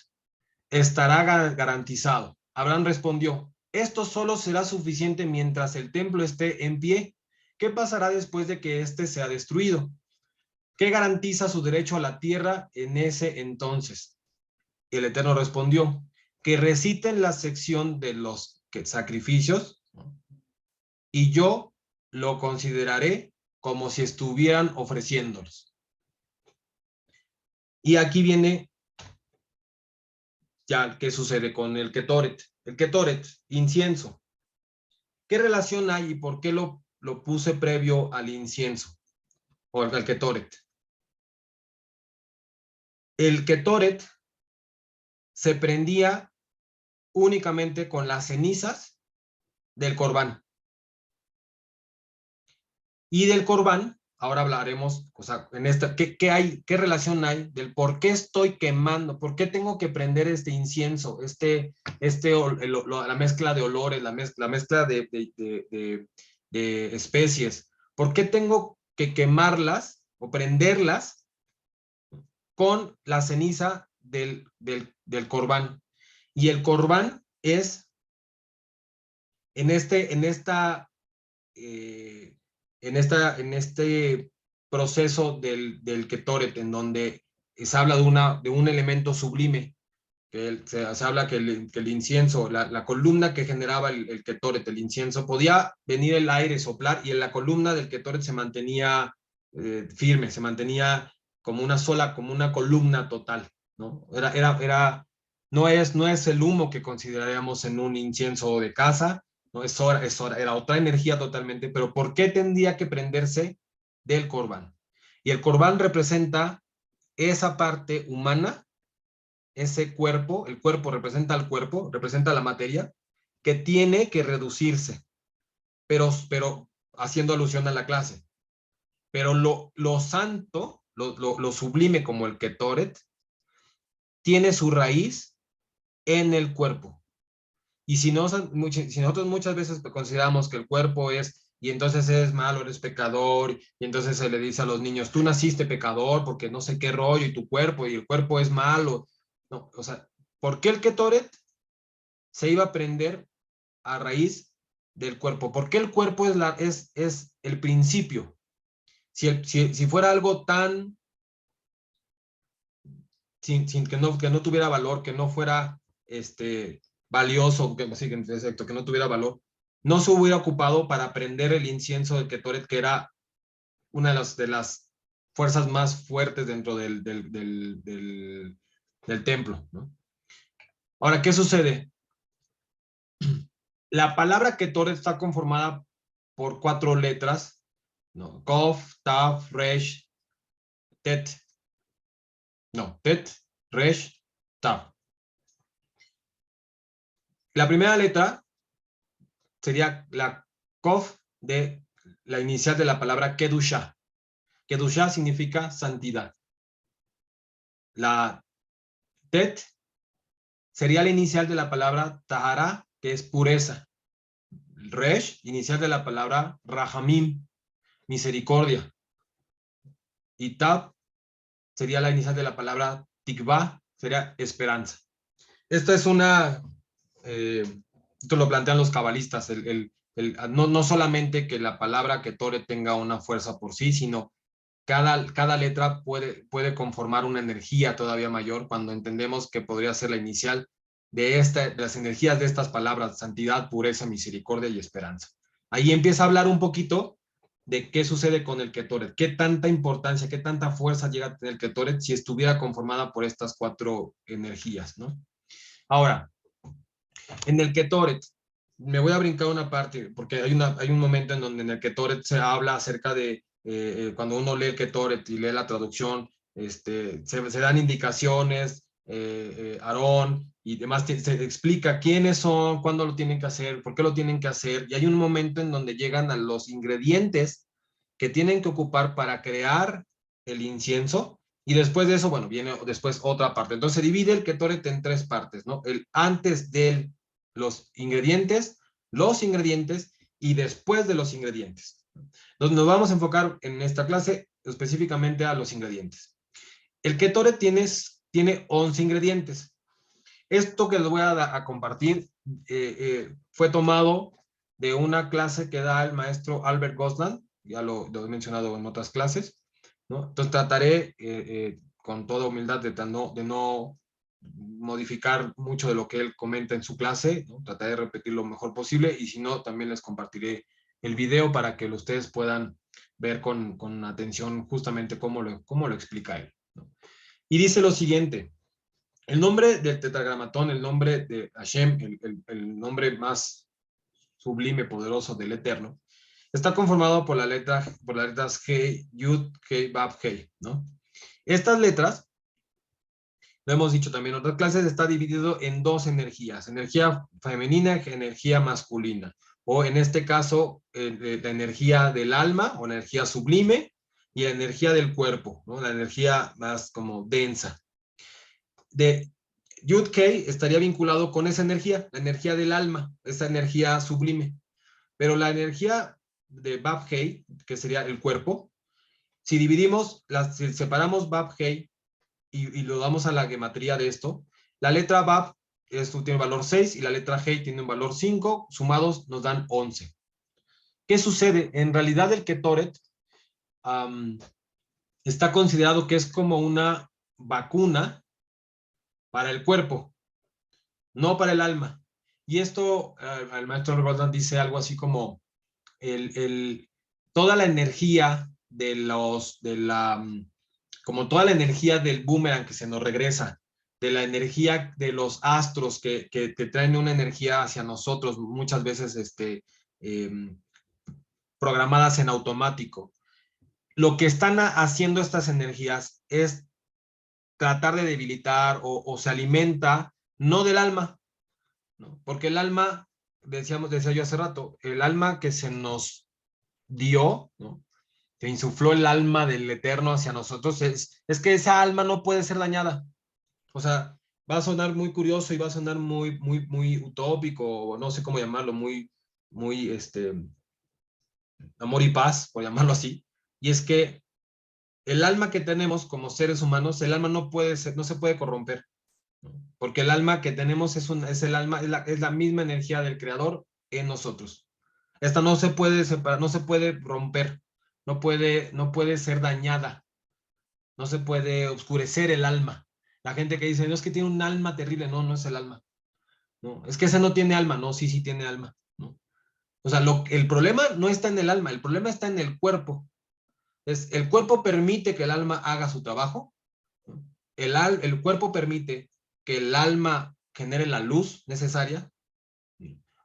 estará garantizado. Abraham respondió, esto solo será suficiente mientras el templo esté en pie. ¿Qué pasará después de que éste sea destruido? ¿Qué garantiza su derecho a la tierra en ese entonces? El Eterno respondió, que reciten la sección de los sacrificios y yo lo consideraré como si estuvieran ofreciéndolos. Y aquí viene ya qué sucede con el Ketoret. El Ketoret, incienso. ¿Qué relación hay y por qué lo puse previo al incienso o al Ketoret? El Ketoret se prendía únicamente con las cenizas del Corbán. Y del Corbán, ahora hablaremos, o sea, en esta, ¿qué relación hay del por qué estoy quemando, por qué tengo que prender este incienso, la mezcla de olores, la mezcla de especies, por qué tengo que quemarlas o prenderlas con la ceniza del corbán. Y el corbán es en este proceso del Ketoret, en donde se habla de un elemento sublime, que se habla que el incienso, la columna que generaba el Ketoret, el incienso, podía venir el aire, soplar, y en la columna del Ketoret se mantenía firme, se mantenía como una columna total, ¿no? No es el humo que consideraríamos en un incienso de casa, ¿no? Era otra energía totalmente, pero ¿por qué tendría que prenderse del Corbán? Y el Corbán representa esa parte humana, ese cuerpo, el cuerpo representa al cuerpo, representa la materia, que tiene que reducirse, pero haciendo alusión a la clase. Pero lo santo, lo sublime como el Ketoret, tiene su raíz en el cuerpo. Y si nosotros muchas veces consideramos que el cuerpo es, y entonces eres malo, eres pecador, y entonces se le dice a los niños, tú naciste pecador porque no sé qué rollo, y tu cuerpo, y el cuerpo es malo. No, o sea, ¿por qué el Ketoret se iba a prender a raíz del cuerpo? ¿Por qué el cuerpo es el principio? Si fuera algo tan, sin que no tuviera valor, que no fuera valioso, que no tuviera valor, no se hubiera ocupado para prender el incienso de Ketoret, que era una de las fuerzas más fuertes dentro del templo, ¿no? Ahora, ¿qué sucede? La palabra Ketoret está conformada por 4 letras, ¿no? Kof, Taf, Resh, Tet. No, Tet, Resh, Taf. La primera letra sería la Kof de la inicial de la palabra Kedusha. Kedusha significa santidad. La Tet sería la inicial de la palabra Tahara, que es pureza. Resh, inicial de la palabra Rahamim, misericordia. Y Tav sería la inicial de la palabra Tikva, sería esperanza. Esta es esto lo plantean los cabalistas, no solamente que la palabra Ketoret tenga una fuerza por sí, sino cada letra puede conformar una energía todavía mayor cuando entendemos que podría ser la inicial de las energías de estas palabras: santidad, pureza, misericordia y esperanza. Ahí empieza a hablar un poquito de qué sucede con el Ketoret, qué tanta importancia, qué tanta fuerza llega a tener el Ketoret si estuviera conformada por estas 4 energías, ¿no? Ahora, en el Ketoret, me voy a brincar una parte, porque hay un momento en donde en el Ketoret se habla acerca de, cuando uno lee el Ketoret y lee la traducción, se dan indicaciones, Aarón y demás, se explica quiénes son, cuándo lo tienen que hacer, por qué lo tienen que hacer, y hay un momento en donde llegan a los ingredientes que tienen que ocupar para crear el incienso, y después de eso, bueno, viene después otra parte. Entonces se divide el Ketoret en 3 partes, ¿no? El antes de los ingredientes y después de los ingredientes. Entonces nos vamos a enfocar en esta clase específicamente a los ingredientes. El Ketoret tiene 11 ingredientes. Esto que les voy a compartir fue tomado de una clase que da el maestro Albert Gosland, ya lo he mencionado en otras clases, ¿no? Entonces trataré con toda humildad de no modificar mucho de lo que él comenta en su clase, ¿no? Trataré de repetir lo mejor posible, y si no, también les compartiré el video para que ustedes puedan ver con atención justamente cómo lo explica él, ¿no? Y dice lo siguiente: el nombre del tetragramatón, el nombre de Hashem, el nombre más sublime, poderoso del Eterno, está conformado por las letras He, Yud, He, Vav, He, ¿no? Estas letras, lo hemos dicho también en otras clases, está dividido en 2 energías: energía femenina y energía masculina, o en este caso, la energía del alma o energía sublime, y la energía del cuerpo, ¿no? La energía más como densa. De Yud-Kei estaría vinculado con esa energía, la energía del alma, esa energía sublime. Pero la energía de Bab-Hei, que sería el cuerpo, si dividimos, si separamos Bab-Hei y lo damos a la gematría de esto, la letra Bab esto tiene valor 6 y la letra Hei tiene un valor 5, sumados nos dan 11. ¿Qué sucede? En realidad el Ketoret está considerado que es como una vacuna para el cuerpo, no para el alma. Y esto, el maestro Roldán dice algo así como toda la energía como toda la energía del boomerang que se nos regresa, de la energía de los astros que traen una energía hacia nosotros, muchas veces programadas en automático. Lo que están haciendo estas energías es tratar de debilitar o se alimenta no del alma, ¿no? Porque el alma, decía yo hace rato, el alma que se nos dio, ¿no? Que insufló el alma del Eterno hacia nosotros, es que esa alma no puede ser dañada. O sea, va a sonar muy curioso y va a sonar muy, muy, muy utópico, o no sé cómo llamarlo, muy, muy, amor y paz, por llamarlo así. Y es que el alma que tenemos como seres humanos, el alma no puede ser, no se puede corromper, ¿no? Porque el alma que tenemos es el alma, es la misma energía del Creador en nosotros. Esta no se puede separar, no se puede romper, no puede ser dañada, no se puede oscurecer el alma. La gente que dice, no, es que tiene un alma terrible, no, no es el alma. No, es que ese no tiene alma, no, sí, sí tiene alma. No. O sea, el problema no está en el alma, el problema está en el cuerpo. El cuerpo permite que el alma haga su trabajo, ¿no? El cuerpo permite que el alma genere la luz necesaria,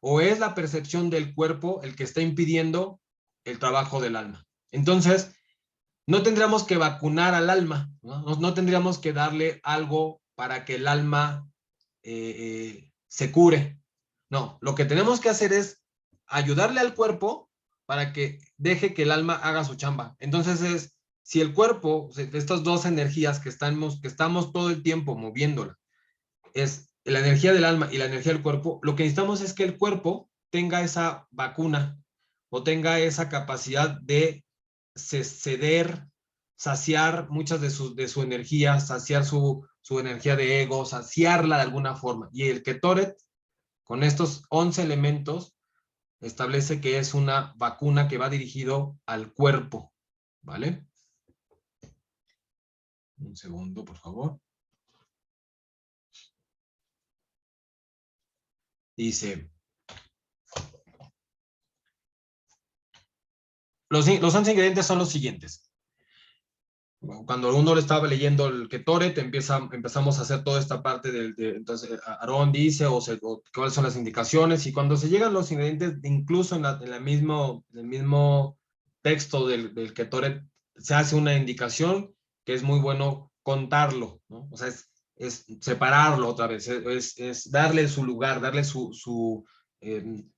o es la percepción del cuerpo el que está impidiendo el trabajo del alma. Entonces, no tendríamos que vacunar al alma, ¿no? No tendríamos que darle algo para que el alma se cure. No, lo que tenemos que hacer es ayudarle al cuerpo para que deje que el alma haga su chamba. Entonces, si el cuerpo, estas dos energías que estamos todo el tiempo moviéndola, es la energía del alma y la energía del cuerpo, lo que necesitamos es que el cuerpo tenga esa vacuna o tenga esa capacidad de ceder, saciar muchas de su energía, saciar su energía de ego, saciarla de alguna forma. Y el Ketoret, con estos 11 elementos, establece que es una vacuna que va dirigido al cuerpo, ¿vale? Un segundo, por favor. Dice, los 11 ingredientes son los siguientes. Cuando uno le estaba leyendo el Ketoret, empezamos a hacer toda esta parte entonces Aarón dice, o cuáles son las indicaciones, y cuando se llegan los ingredientes, incluso en el mismo texto del Ketoret, se hace una indicación que es muy bueno contarlo, ¿no? O sea, es separarlo otra vez, es darle su lugar, darle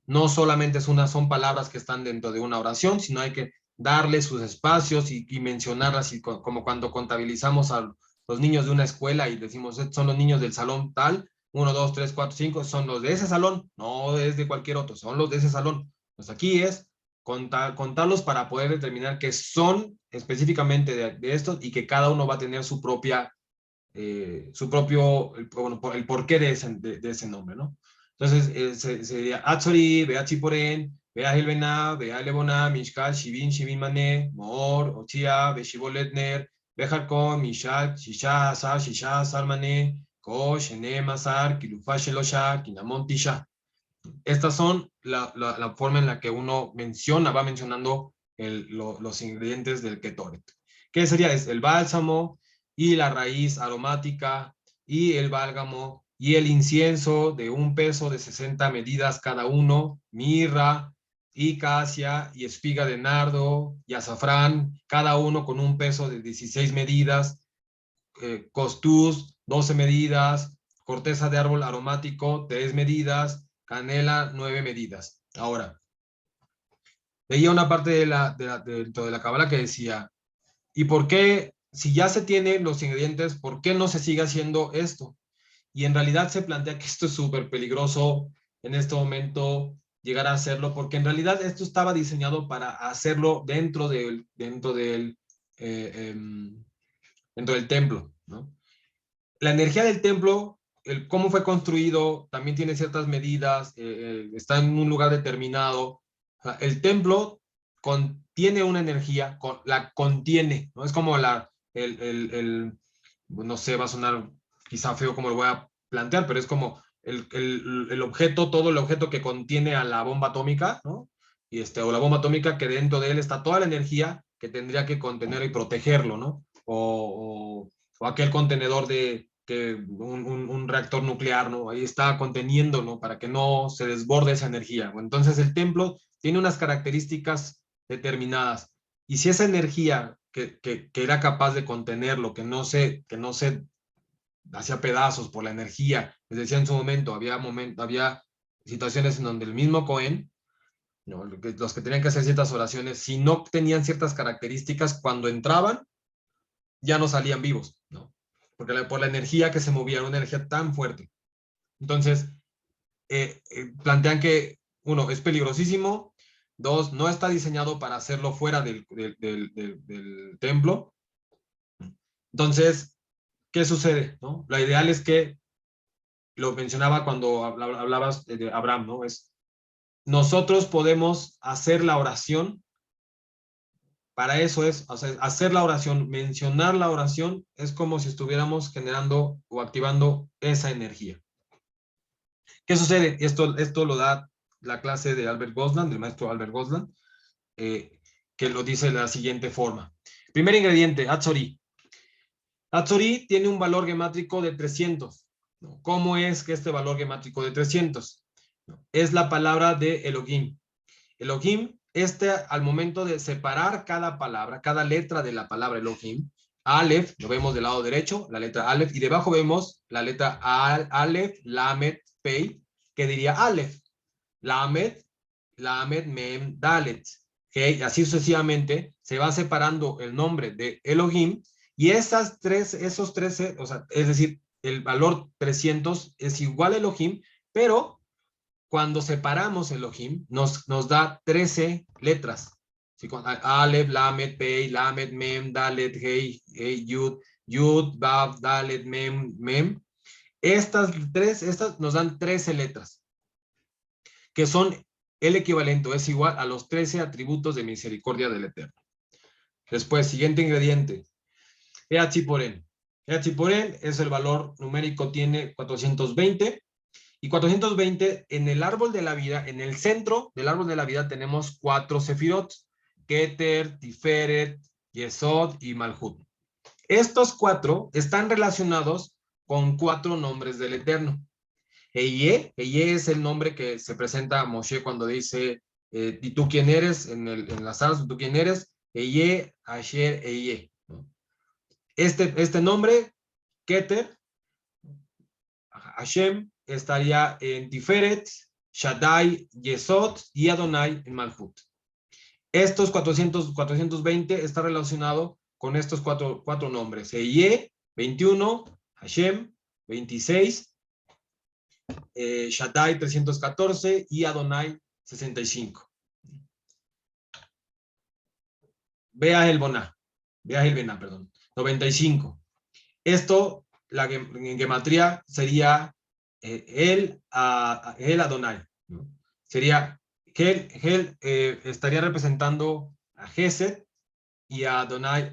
no solamente son palabras que están dentro de una oración, sino hay que darle sus espacios y mencionarlas, como cuando contabilizamos a los niños de una escuela y decimos, son los niños del salón tal, 1, 2, 3, 4, 5, son los de ese salón, no es de cualquier otro, son los de ese salón. Pues aquí es contarlos para poder determinar que son específicamente de estos y que cada uno va a tener su propio, el porqué de ese nombre, ¿no? Entonces, sería Atzori, Beachiporen, Bea Helvena, Bea Lebona, Mishkal, Shivin Mané, Mor, Ochia, Beshiboletner, Bejarkon, Mishal, Shisha, Asar, Shisha, Asar Mané, Ko, Shene, Masar, Kilufa, Shelosha, Kinamon, Tisha. Estas son la forma en la que uno va mencionando los ingredientes del Ketoret. ¿Qué sería? Es el bálsamo y la raíz aromática y el bálgamo y el incienso de 1 peso de 60 medidas cada uno, mirra y casia y espiga de nardo y azafrán, cada uno con 1 peso de 16 medidas, costuz 12 medidas, corteza de árbol aromático 3 medidas, canela 9 medidas. Ahora, leía una parte dentro de la Cábala que decía, ¿Y por qué, si ya se tienen los ingredientes, por qué no se sigue haciendo esto? Y en realidad se plantea que esto es súper peligroso en este momento llegar a hacerlo, porque en realidad esto estaba diseñado para hacerlo eh, em, dentro del templo, ¿no? La energía del templo, el cómo fue construido, también tiene ciertas medidas, está en un lugar determinado. O sea, el templo contiene una energía, la contiene, ¿no? Es como no sé, va a sonar quizá feo como lo voy a plantear, pero es como el objeto, todo el objeto que contiene a la bomba atómica, ¿no? O la bomba atómica que dentro de él está toda la energía que tendría que contener y protegerlo, ¿no? O aquel contenedor un reactor nuclear, ¿no? Ahí está conteniendo, ¿no? Para que no se desborde esa energía. Entonces el templo tiene unas características determinadas. Y si esa energía que era capaz de contenerlo, que no se hacía pedazos por la energía, les decía en su momento, había situaciones en donde el mismo Cohen, ¿no? Los que tenían que hacer ciertas oraciones, si no tenían ciertas características, cuando entraban, ya no salían vivos, ¿no? Porque por la energía que se movía, una energía tan fuerte. Entonces, plantean que, uno, es peligrosísimo, dos, no está diseñado para hacerlo fuera del templo. Entonces, ¿qué sucede? ¿No? Lo ideal es que, lo mencionaba cuando hablabas de Abraham, ¿no? Es, nosotros podemos hacer la oración. Para eso es, o sea, hacer la oración, mencionar la oración, es como si estuviéramos generando o activando esa energía. ¿Qué sucede? Esto lo da la clase de Albert Gosland, del maestro Albert Gosland, que lo dice de la siguiente forma. Primer ingrediente, Atzori. Atzori tiene un valor gemátrico de 300. ¿No? ¿Cómo es que este valor gemátrico de 300? ¿No? Es la palabra de Elohim. Elohim, al momento de separar cada palabra, cada letra de la palabra Elohim, Aleph, lo vemos del lado derecho, la letra Aleph, y debajo vemos la letra Aleph, Lamed, Pei, que diría Aleph, Lamed, Mem, Dalet. ¿Okay? Así sucesivamente se va separando el nombre de Elohim, y esos 13, o sea, es decir, el valor 300 es igual a Elohim, pero cuando separamos Elohim, nos da 13 letras. ¿Sí? Aleph, Lamed, Pei, Lamed, Mem, Dalet, Hei, Yud, Yud, Vav, Dalet, Mem, Mem. Estas nos dan 13 letras, que son el equivalente, es igual a los 13 atributos de misericordia del Eterno. Después, siguiente ingrediente, Eatziporen. Eatziporen es el valor numérico, tiene 420. Y 420, en el árbol de la vida, en el centro del árbol de la vida, tenemos 4 sefirot: Keter, Tiferet, Yesod y Malhut. Estos 4 están relacionados con 4 nombres del Eterno. Eye es el nombre que se presenta a Moshe cuando dice, ¿y tú quién eres? En las alas, ¿tú quién eres? Eye, Asher, Eye. Este nombre, Keter, Hashem, estaría en Tiferet, Shaddai, Yesod y Adonai en Malhut. Estos 420 está relacionado con estos cuatro nombres. Eye, 21, Hashem, 26, Shaddai, 314 y Adonai, 65. Vea el Bená, perdón, 95. Esto, en gematría, sería el Adonai, ¿no? Sería Hel estaría representando a Gesed, y a Adonai,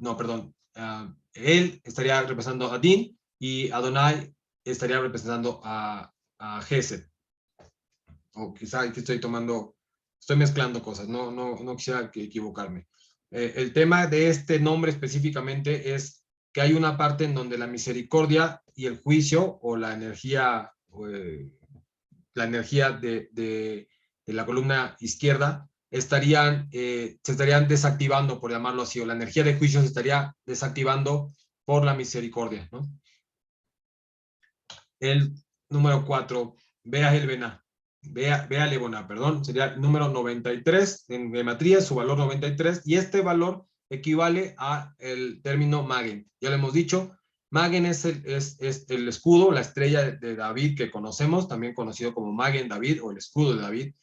no, perdón, él estaría representando a Din, y Adonai estaría representando a Gesed. O quizá aquí estoy mezclando cosas, no quisiera equivocarme. El tema de este nombre específicamente es que hay una parte en donde la misericordia y el juicio, o la energía de la columna izquierda, se estarían desactivando, por llamarlo así, o la energía de juicio se estaría desactivando por la misericordia, ¿no? El número 4, Vea el Bená. Bea Lebona, perdón, sería el número 93 en gematría, su valor 93, y este valor equivale a el término Magen. Ya lo hemos dicho, Magen es el escudo, la estrella de David que conocemos, también conocido como Magen David o el escudo de David,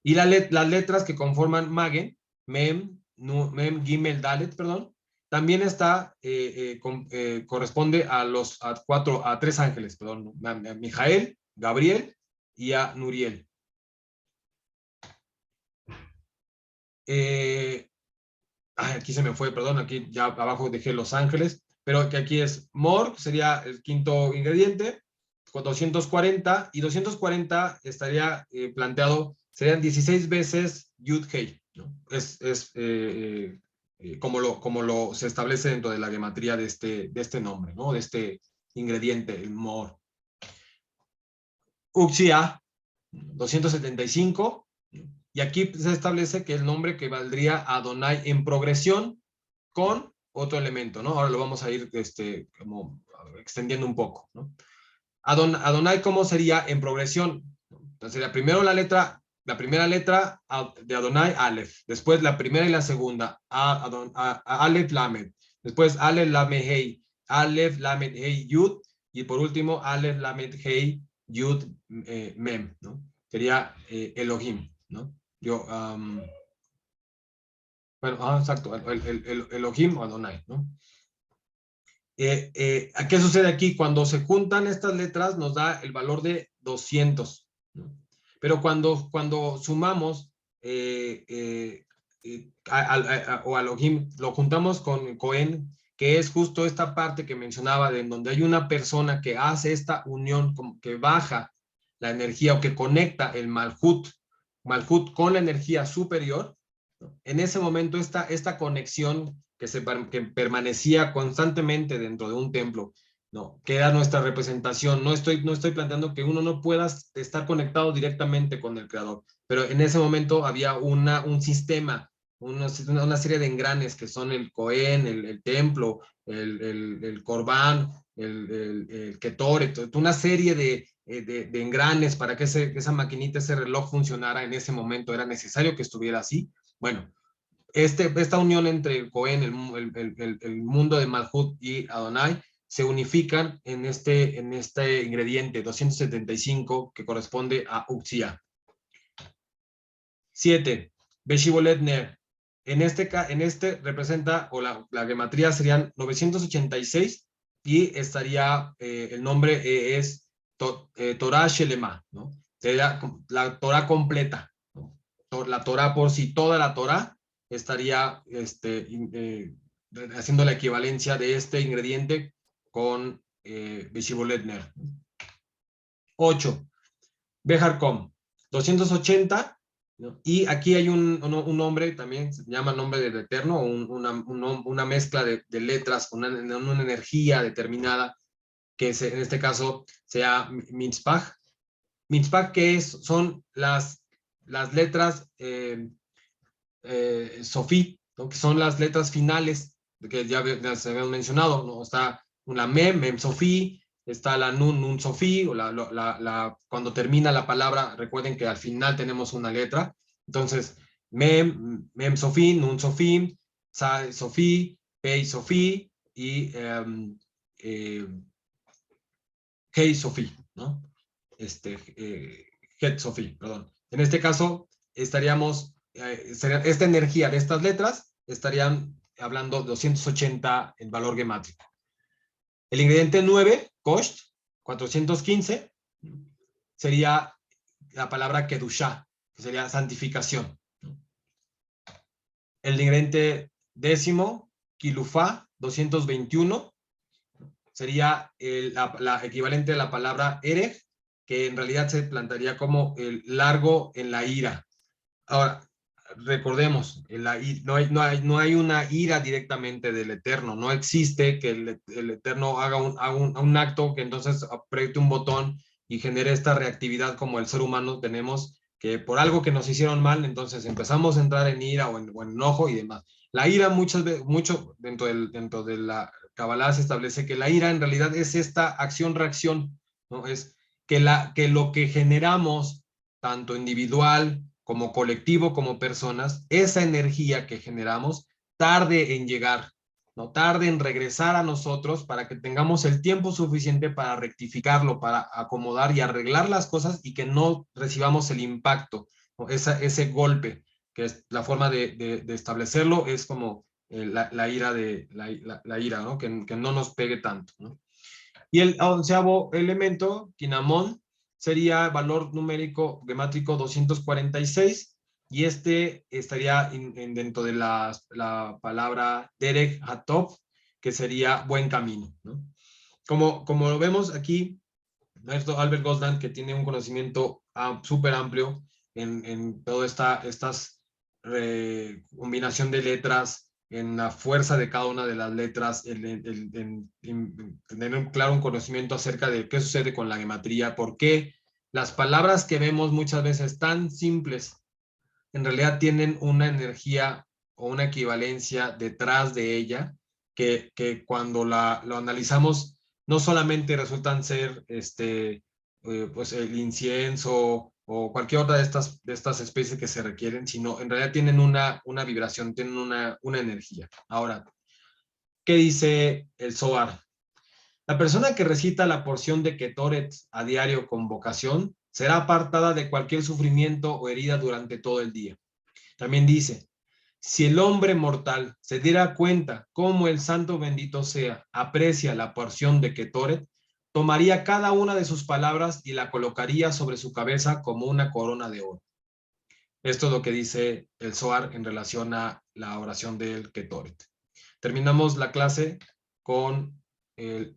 y las letras que conforman Magen, Mem, Mem, Gimel, Dalet, perdón, también corresponde a tres ángeles, perdón, a Mijael, Gabriel y a Nuriel. Aquí se me fue, perdón, aquí ya abajo dejé Los Ángeles, pero que aquí es Mor, sería el quinto ingrediente, con 240, y 240 estaría planteado, serían 16 veces Yud Hei, ¿no? Como lo se establece dentro de la gematría de este nombre, ¿no? De este ingrediente, el Mor. Uxia, 275, y aquí se establece que el nombre que valdría Adonai en progresión con otro elemento, ¿no? Ahora lo vamos a ir como extendiendo un poco, ¿no? Adonai, ¿cómo sería en progresión? Entonces sería primero la primera letra de Adonai, Aleph, después la primera y la segunda, Aleph, Lamed, después Aleph, Lamed, Hei, Aleph, Lamed, Hei, Yud, y por último Aleph, Lamed, Hei, Yud, Mem, ¿no? Sería Elohim, ¿no? Bueno, exacto, el Elohim o Adonai, ¿no? ¿Qué sucede aquí? Cuando se juntan estas letras nos da el valor de 200, ¿no? Pero cuando sumamos o Elohim, lo juntamos con Cohen, que es justo esta parte que mencionaba, de en donde hay una persona que hace esta unión, como que baja la energía o que conecta el Malhut con la energía superior, ¿no? En ese momento esta conexión que permanecía constantemente dentro de un templo, ¿no? Que era nuestra representación. No estoy planteando que uno no pueda estar conectado directamente con el Creador, pero en ese momento había un sistema, una serie de engranes que son el Cohen, el templo, el Corbán, el Ketoret, una serie de engranes para que esa maquinita, ese reloj funcionara en ese momento. Era necesario que estuviera así. Bueno, esta unión entre el Cohen, el mundo de Malhut y Adonai, se unifican en este ingrediente 275 que corresponde a Uxia. 7. Beshibolet Ner. En este representa, o la gematría serían 986, y estaría, el nombre es Torah Shelema, ¿no? Sería la Torah completa, ¿no? La Torah por sí, toda la Torah estaría haciendo la equivalencia de este ingrediente con Beshibolet Ner. 8. Bejarcom, 280, ¿no? Y aquí hay un nombre, también se llama nombre del Eterno, una mezcla de letras, una energía determinada, que en este caso sea Mitzpah. Mitzpah, que son las letras Sofí, ¿no? Que son las letras finales, que ya se habían mencionado, ¿no? Está una Mem Sofí, está la Nun Sofí, o cuando termina la palabra, recuerden que al final tenemos una letra. Entonces, Mem Sofí, Nun Sofí, Sa Sofí, Pei Sofí y Hei Sofí, ¿no? Het Sofí, perdón. En este caso, estaríamos, esta energía de estas letras estarían hablando de 280 en valor gemátrico. El ingrediente 9, Kosht, 415, sería la palabra Kedushá, que sería santificación. El ingrediente 10, Kilufá, 221, sería la equivalente a la palabra Erech, que en realidad se plantearía como el largo en la ira. Ahora, recordemos, no hay una ira directamente del Eterno. No existe que el Eterno haga un acto que entonces apriete un botón y genere esta reactividad como el ser humano tenemos, que por algo que nos hicieron mal, entonces empezamos a entrar en ira o en enojo y demás. La ira mucho dentro de la Kabbalah se establece que la ira en realidad es esta acción-reacción, ¿no? Es que lo que generamos tanto individual como colectivo, como personas, esa energía que generamos tarde en llegar, no tarde en regresar a nosotros para que tengamos el tiempo suficiente para rectificarlo, para acomodar y arreglar las cosas y que no recibamos el impacto, ¿no? Ese golpe, que es la forma de establecerlo, es como la ira, la ira, ¿no? Que no nos pegue tanto, ¿no? Y el 11º elemento, Kinamón, sería valor numérico gemátrico 246, y este estaría dentro de la palabra Derek Hatov, que sería buen camino, ¿no? Como lo vemos aquí, maestro Albert Gosland, que tiene un conocimiento súper amplio en toda estas combinación de letras, en la fuerza de cada una de las letras, en tener un conocimiento acerca de qué sucede con la gematría, por qué las palabras que vemos muchas veces tan simples, en realidad tienen una energía o una equivalencia detrás de ella, que cuando lo analizamos, no solamente resultan ser pues el incienso o cualquier otra de estas especies que se requieren, sino en realidad tienen una vibración, tienen una energía. Ahora, ¿qué dice el Zohar? La persona que recita la porción de Ketoret a diario con vocación será apartada de cualquier sufrimiento o herida durante todo el día. También dice, si el hombre mortal se diera cuenta cómo el santo bendito sea aprecia la porción de Ketoret, tomaría cada una de sus palabras y la colocaría sobre su cabeza como una corona de oro. Esto es lo que dice el Zohar en relación a la oración del Ketoret. Terminamos la clase con el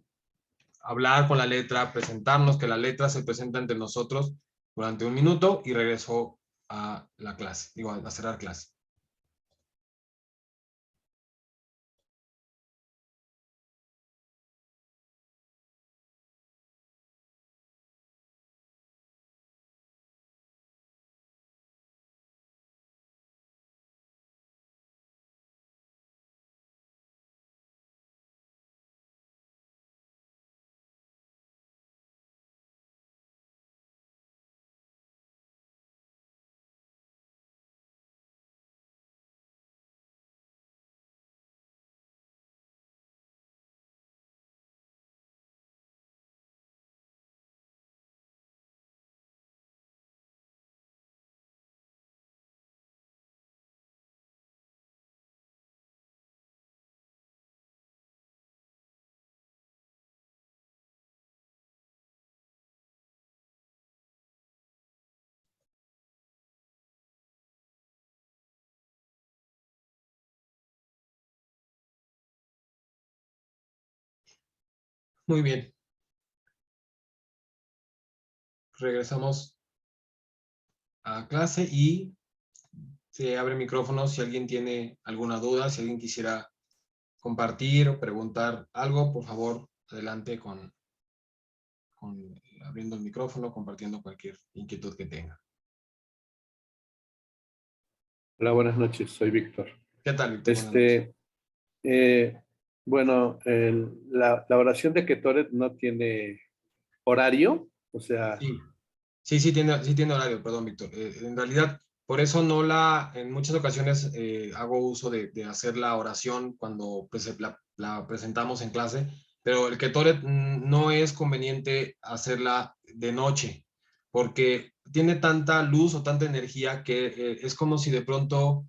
hablar con la letra, presentarnos, que la letra se presenta entre nosotros durante un minuto y regreso a la clase, a cerrar clase. Muy bien, regresamos a clase y se abre el micrófono si alguien tiene alguna duda, si alguien quisiera compartir o preguntar algo, por favor, adelante con abriendo el micrófono, compartiendo cualquier inquietud que tenga. Hola, buenas noches, soy Víctor. ¿Qué tal, Víctor? Buenas noches. Bueno, la oración de Ketoret no tiene horario, o sea, Sí tiene horario, perdón, Víctor. En realidad, por eso en muchas ocasiones hago uso de hacer la oración cuando pues, la presentamos en clase, pero el Ketoret no es conveniente hacerla de noche, porque tiene tanta luz o tanta energía que es como si de pronto,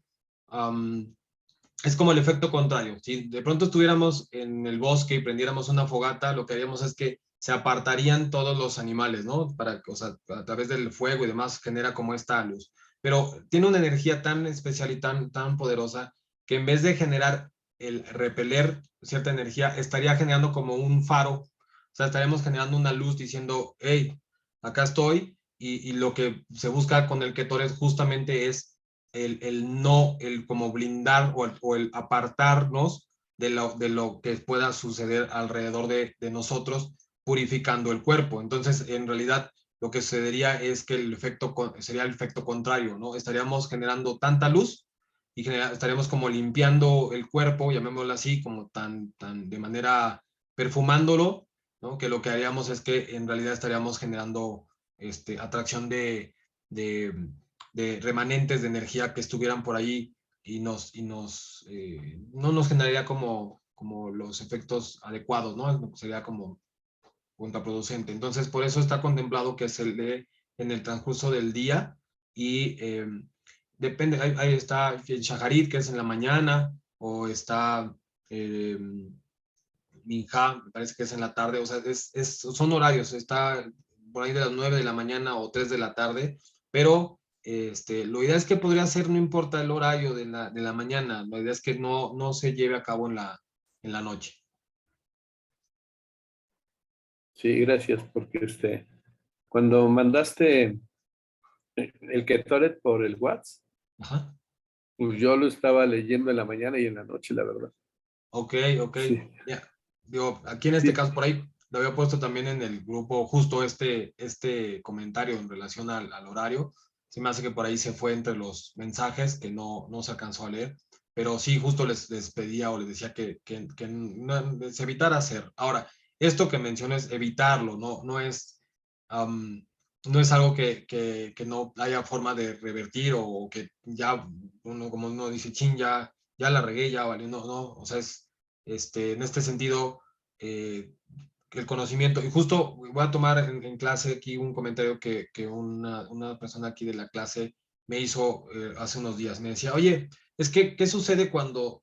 es como el efecto contrario. Si de pronto estuviéramos en el bosque y prendiéramos una fogata, lo que haríamos es que se apartarían todos los animales, ¿no? O sea, a través del fuego y demás genera como esta luz. Pero tiene una energía tan especial y tan poderosa que en vez de generar el repeler cierta energía, estaría generando como un faro. O sea, estaríamos generando una luz diciendo, hey, acá estoy. Y lo que se busca con el Ketoret justamente es el como blindar o el apartarnos de lo que pueda suceder alrededor de nosotros, purificando el cuerpo. Entonces, en realidad, lo que sucedería es que sería el efecto contrario, ¿no? Estaríamos generando tanta luz y estaríamos como limpiando el cuerpo, llamémoslo así, como tan de manera perfumándolo, ¿no? Que lo que haríamos es que en realidad estaríamos generando atracción de remanentes de energía que estuvieran por ahí y no nos generaría como los efectos adecuados, ¿no? Sería como contraproducente. Entonces, por eso está contemplado que se lee en el transcurso del día y depende, ahí está el shaharit, que es en la mañana, o está minja, me parece que es en la tarde, o sea, son horarios, está por ahí de las 9 de la mañana o 3 de la tarde, pero lo ideal es que podría ser, no importa el horario de la mañana, la idea es que no se lleve a cabo en la noche. Sí, gracias, porque cuando mandaste el Ketoret por el WhatsApp, Ajá. pues yo lo estaba leyendo en la mañana y en la noche, la verdad. Ok, ok. Sí, Ya. Digo, aquí en este sí, caso, por ahí, lo había puesto también en el grupo justo este comentario en relación al horario. Se me hace que por ahí se fue entre los mensajes que no se alcanzó a leer, pero sí, justo les pedía o les decía que se evitara hacer. Ahora, esto que mencionas, evitarlo, no es algo que no haya forma de revertir o que ya uno, como uno dice, chin, ya la regué, ya vale, no, o sea, en este sentido, el conocimiento, y justo voy a tomar en clase aquí un comentario que una persona aquí de la clase me hizo hace unos días, me decía, oye, es que, ¿qué sucede cuando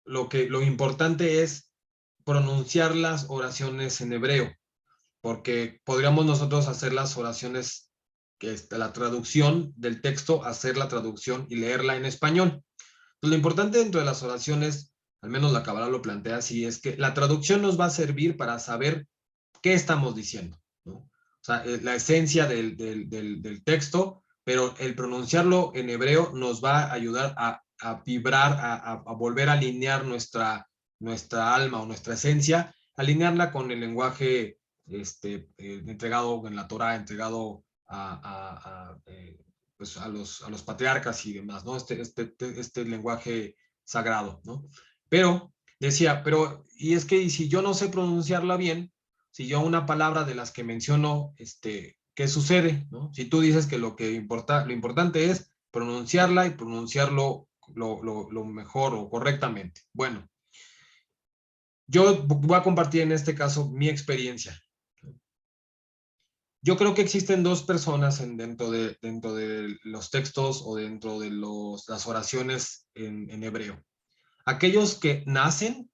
lo importante es pronunciar las oraciones en hebreo? Porque podríamos nosotros hacer las oraciones, la traducción del texto, hacer la traducción y leerla en español. Lo importante dentro de las oraciones, al menos la Cábala lo plantea así, es que la traducción nos va a servir para saber qué estamos diciendo, ¿no? O sea, la esencia del texto, pero el pronunciarlo en hebreo nos va a ayudar a vibrar, a volver a alinear nuestra alma o nuestra esencia, alinearla con el lenguaje entregado en la Torah, entregado pues a los patriarcas y demás, ¿no? Este lenguaje sagrado, ¿no? Pero decía, y es que y si yo no sé pronunciarla bien, si yo una palabra de las que menciono, ¿qué sucede? ¿No? Si tú dices que lo importante es pronunciarla y pronunciarlo lo mejor o correctamente. Bueno, yo voy a compartir en este caso mi experiencia. Yo creo que existen dos personas dentro de los textos o dentro de las oraciones en hebreo. Aquellos que nacen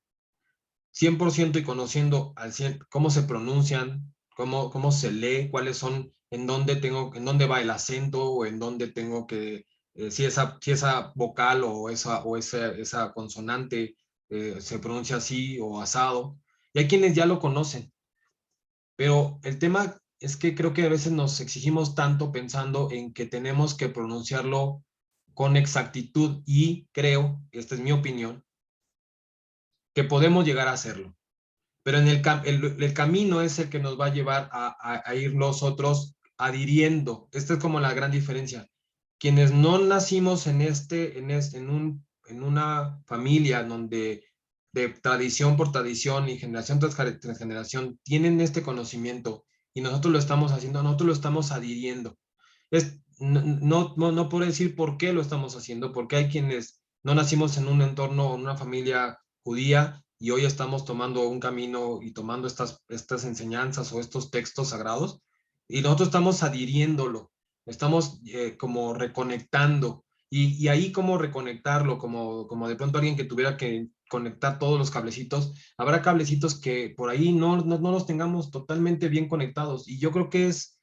100% y conociendo al 100 cómo se pronuncian, cómo se lee, cuáles son, en dónde va el acento o en dónde tengo que, si esa vocal esa consonante se pronuncia así o asado. Y hay quienes ya lo conocen, pero el tema es que creo que a veces nos exigimos tanto pensando en que tenemos que pronunciarlo con exactitud y creo, esta es mi opinión, que podemos llegar a hacerlo. Pero el camino es el que nos va a llevar a ir nosotros adhiriendo. Esta es como la gran diferencia. Quienes no nacimos en una familia donde de tradición por tradición y generación tras generación tienen este conocimiento y nosotros lo estamos haciendo, nosotros lo estamos adhiriendo. No puedo decir por qué lo estamos haciendo, porque hay quienes no nacimos en un entorno, en una familia judía y hoy estamos tomando un camino y tomando estas enseñanzas o estos textos sagrados y nosotros estamos adhiriéndolo, estamos como reconectando y ahí como reconectarlo, como de pronto alguien que tuviera que conectar todos los cablecitos, habrá cablecitos que por ahí no los tengamos totalmente bien conectados y yo creo que es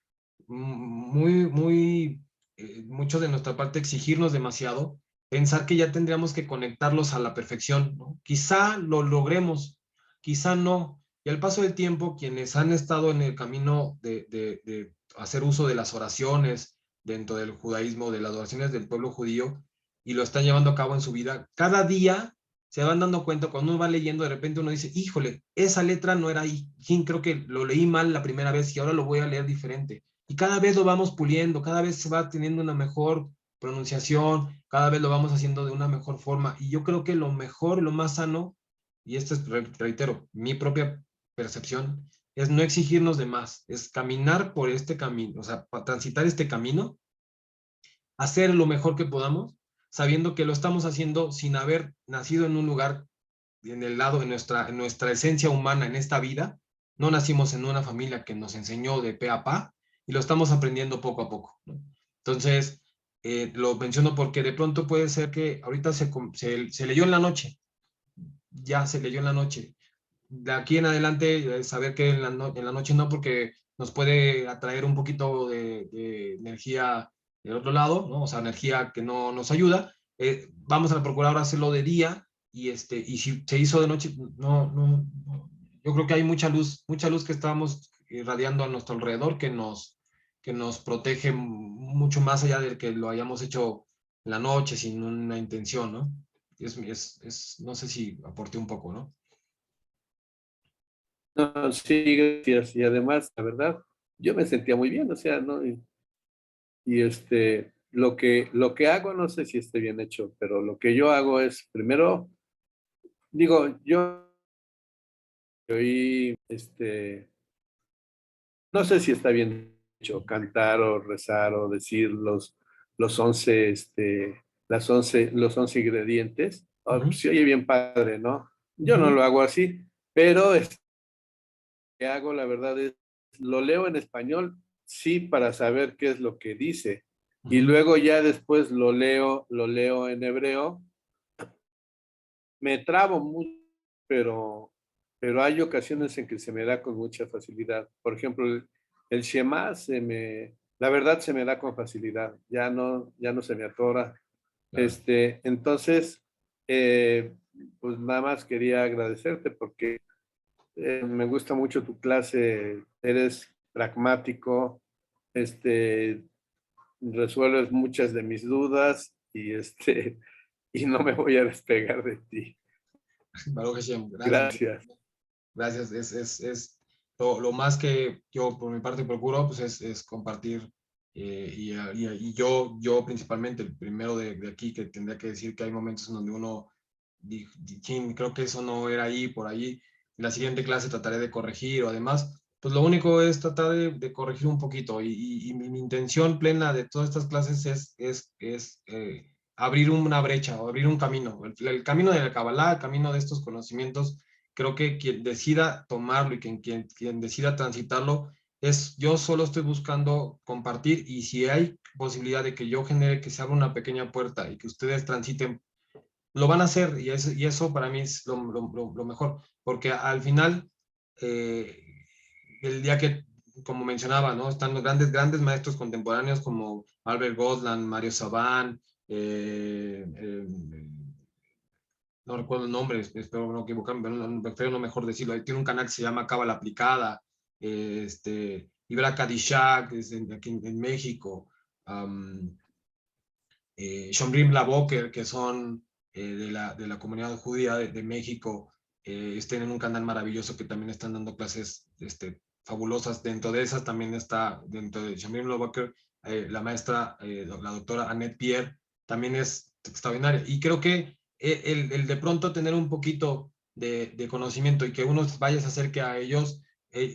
mucho de nuestra parte exigirnos demasiado, pensar que ya tendríamos que conectarlos a la perfección, ¿no? Quizá lo logremos, quizá no. Y al paso del tiempo, quienes han estado en el camino de hacer uso de las oraciones dentro del judaísmo, de las oraciones del pueblo judío, y lo están llevando a cabo en su vida, cada día se van dando cuenta, cuando uno va leyendo, de repente uno dice, híjole, esa letra no era ahí, creo que lo leí mal la primera vez y ahora lo voy a leer diferente. Y cada vez lo vamos puliendo, cada vez se va teniendo una mejor pronunciación, cada vez lo vamos haciendo de una mejor forma. Y yo creo que lo mejor, lo más sano, y esto es, reitero, mi propia percepción, es no exigirnos de más, es caminar por este camino, o sea, transitar este camino hacer lo mejor que podamos, sabiendo que lo estamos haciendo sin haber nacido en un lugar, en el lado, en nuestra esencia humana, en esta vida. No nacimos en una familia que nos enseñó de pe a pa, y lo estamos aprendiendo poco a poco, ¿no? Entonces, lo menciono porque de pronto puede ser que ahorita se leyó en la noche, ya se leyó en la noche. De aquí en adelante, saber que en la noche no, porque nos puede atraer un poquito de energía del otro lado, ¿no? O sea, energía que no nos ayuda. Vamos a procurar hacerlo de día, y si se hizo de noche, yo creo que hay mucha luz que estamos irradiando a nuestro alrededor que nos protege mucho más allá de que lo hayamos hecho en la noche sin una intención, ¿no? No sé si aporté un poco, ¿no? No, sí, gracias. Y además, la verdad, yo me sentía muy bien, o sea, ¿no? Lo que hago, no sé si esté bien hecho, pero lo que yo hago es, primero, digo, yo oí, no sé si está bien hecho, cantar o rezar o decir los 11, los 11 ingredientes. Oh, Ujú. se oye bien padre, ¿no? Yo no Ujú. lo hago así, pero que hago, la verdad es, lo leo en español, sí, para saber qué es lo que dice. Y Ujú. luego ya después lo leo en hebreo. Me trabo mucho, pero, pero hay ocasiones en que se me da con mucha facilidad. Por ejemplo, el Shema la verdad se me da con facilidad, ya no se me atora. Claro. Entonces, eh, pues nada más quería agradecerte porque me gusta mucho tu clase, eres pragmático, este, resuelves muchas de mis dudas y no me voy a despegar de ti. Baruch Hashem, gracias. Gracias. Gracias. Lo más que yo por mi parte procuro, pues es compartir. Y yo principalmente, el primero de aquí, que tendría que decir que hay momentos en donde uno, "Chin, creo que eso no era ahí, por ahí. En la siguiente clase trataré de corregir o además, pues lo único es tratar de corregir un poquito. Y mi intención plena de todas estas clases es abrir una brecha o abrir un camino. El camino de la Kabbalah, el camino de estos conocimientos. Creo que quien decida tomarlo y quien decida transitarlo, yo solo estoy buscando compartir, y si hay posibilidad de que yo genere que se abra una pequeña puerta y que ustedes transiten, lo van a hacer, y eso para mí es lo mejor, porque al final, eh, el día que, como mencionaba, ¿no? Están los grandes maestros contemporáneos como Albert Gosland, Mario Saban, no recuerdo el nombre, espero no equivocarme, pero prefiero no mejor decirlo. Tiene un canal que se llama Cábala Aplicada, Ibra Kadishak, aquí en México, um, Shomrim Laboker, que son de la comunidad judía de México. Tienen un canal maravilloso que también están dando clases fabulosas. Dentro de esas también está, dentro de Shomrim Laboker, la maestra, la doctora Annette Pierre, también es extraordinaria. Y creo que el de pronto tener un poquito de conocimiento y que uno vaya a se acerque a ellos,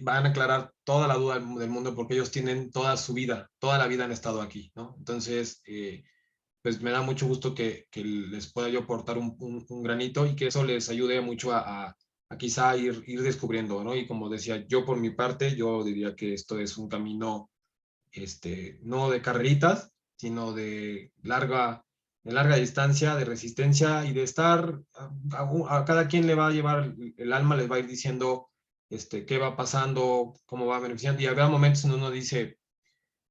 van a aclarar toda la duda del mundo, porque ellos tienen toda su vida, toda la vida han estado aquí, ¿no? Entonces, pues me da mucho gusto que les pueda yo aportar un granito, y que eso les ayude mucho a quizá ir descubriendo, ¿no? Y como decía, yo por mi parte, yo diría que esto es un camino, no de carreritas, sino de larga distancia, de resistencia y de estar, a cada quien le va a llevar el alma, les va a ir diciendo, qué va pasando, cómo va beneficiando, y habrá momentos en donde uno dice,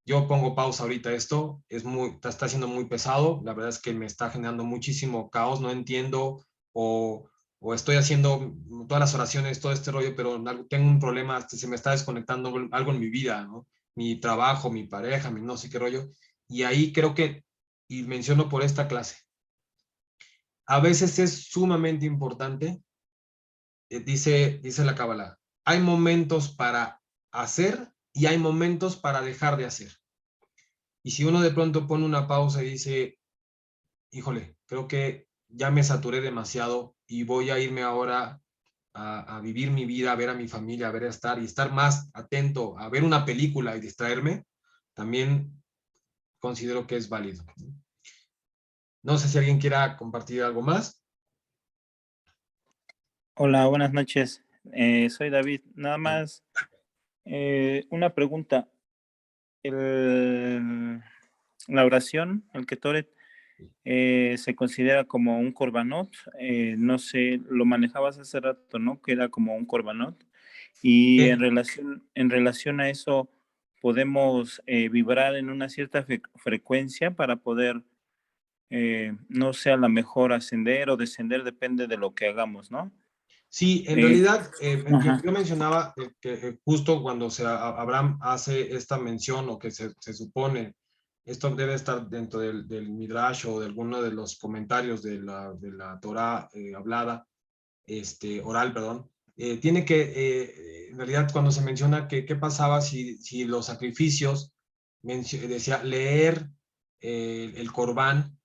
yo pongo pausa ahorita, esto está siendo muy pesado, la verdad es que me está generando muchísimo caos, no entiendo, o estoy haciendo todas las oraciones, todo este rollo, pero tengo un problema, se me está desconectando algo en mi vida, ¿no? Mi trabajo, mi pareja, mi no sé qué rollo, y ahí creo que, y menciono por esta clase, a veces es sumamente importante, dice la Cábala, hay momentos para hacer y hay momentos para dejar de hacer. Y si uno de pronto pone una pausa y dice, híjole, creo que ya me saturé demasiado y voy a irme ahora a vivir mi vida, a ver a mi familia, a ver a estar más atento, a ver una película y distraerme, también considero que es válido. No sé si alguien quiera compartir algo más. Hola, buenas noches. Soy David. Nada más una pregunta. La oración, el Ketoret, se considera como un korbanot. No sé, lo manejabas hace rato, ¿no? Que era como un korbanot. Y Eh, en relación a eso, podemos vibrar en una cierta frecuencia para poder, no sé, a lo mejor ascender o descender, depende de lo que hagamos, ¿no? Sí, en Eh, realidad, ajá. yo mencionaba que justo cuando Abraham hace esta mención o que se supone, esto debe estar dentro del Midrash o de alguno de los comentarios de la Torah hablada, oral, perdón, tiene que, en realidad, cuando se menciona que qué pasaba si los sacrificios, decía leer el Corbán,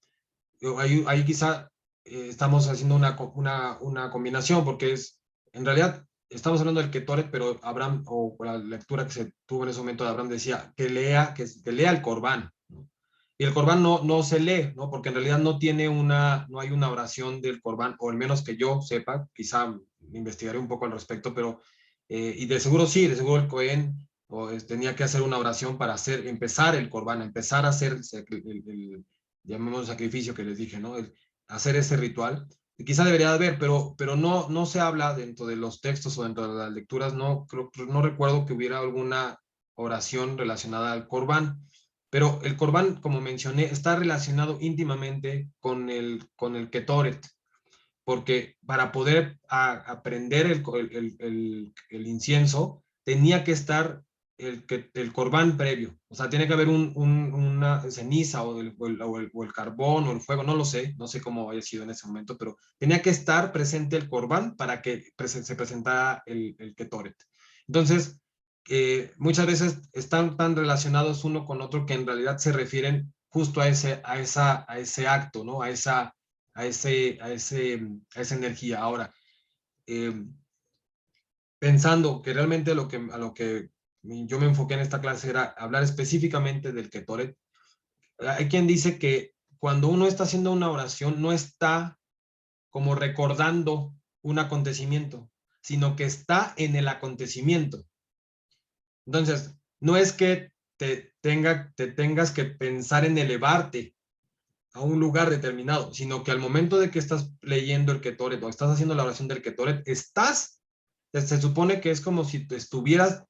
ahí quizá estamos haciendo una combinación, porque en realidad, estamos hablando del Ketoret, pero Abraham, o la lectura que se tuvo en ese momento de Abraham, decía que lea el Corbán, ¿no? Y el Corbán no se lee, ¿no? Porque en realidad no hay una oración del Corbán, o al menos que yo sepa, quizá investigaré un poco al respecto, pero, y de seguro sí, de seguro el Cohen tenía que hacer una oración para empezar el Corbán, empezar a hacer llamemos sacrificio que les dije, ¿no? Hacer ese ritual. Y quizá debería haber, pero no se habla dentro de los textos o dentro de las lecturas, no recuerdo que hubiera alguna oración relacionada al Corbán. Pero el Corbán, como mencioné, está relacionado íntimamente con el Ketoret, porque para poder aprender el incienso, tenía que estar el corbán previo, o sea, tiene que haber una ceniza o el carbón o el fuego, no sé cómo haya sido en ese momento, pero tenía que estar presente el corbán para que se presentara el ketoret. Entonces, muchas veces están tan relacionados uno con otro que en realidad se refieren justo a ese acto, ¿no? A esa energía. Ahora, eh, pensando que realmente a lo que yo me enfoqué en esta clase era hablar específicamente del Ketoret, hay quien dice que cuando uno está haciendo una oración no está como recordando un acontecimiento, sino que está en el acontecimiento. Entonces, no es que te tengas que pensar en elevarte a un lugar determinado, sino que al momento de que estás leyendo el Ketoret o estás haciendo la oración del Ketoret, se supone que es como si te estuvieras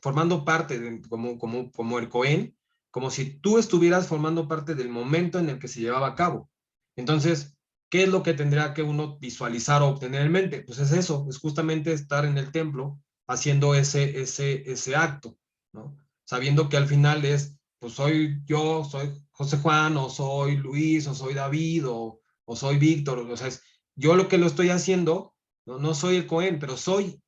formando parte, como el Cohen, como si tú estuvieras formando parte del momento en el que se llevaba a cabo. Entonces, ¿qué es lo que tendría que uno visualizar o obtener en mente? Pues es eso, es justamente estar en el templo haciendo ese acto, ¿no? Sabiendo que al final pues soy yo, soy José Juan, o soy Luis, o soy David, o soy Víctor, o sea, yo lo que lo estoy haciendo, no soy el Cohen, pero estoy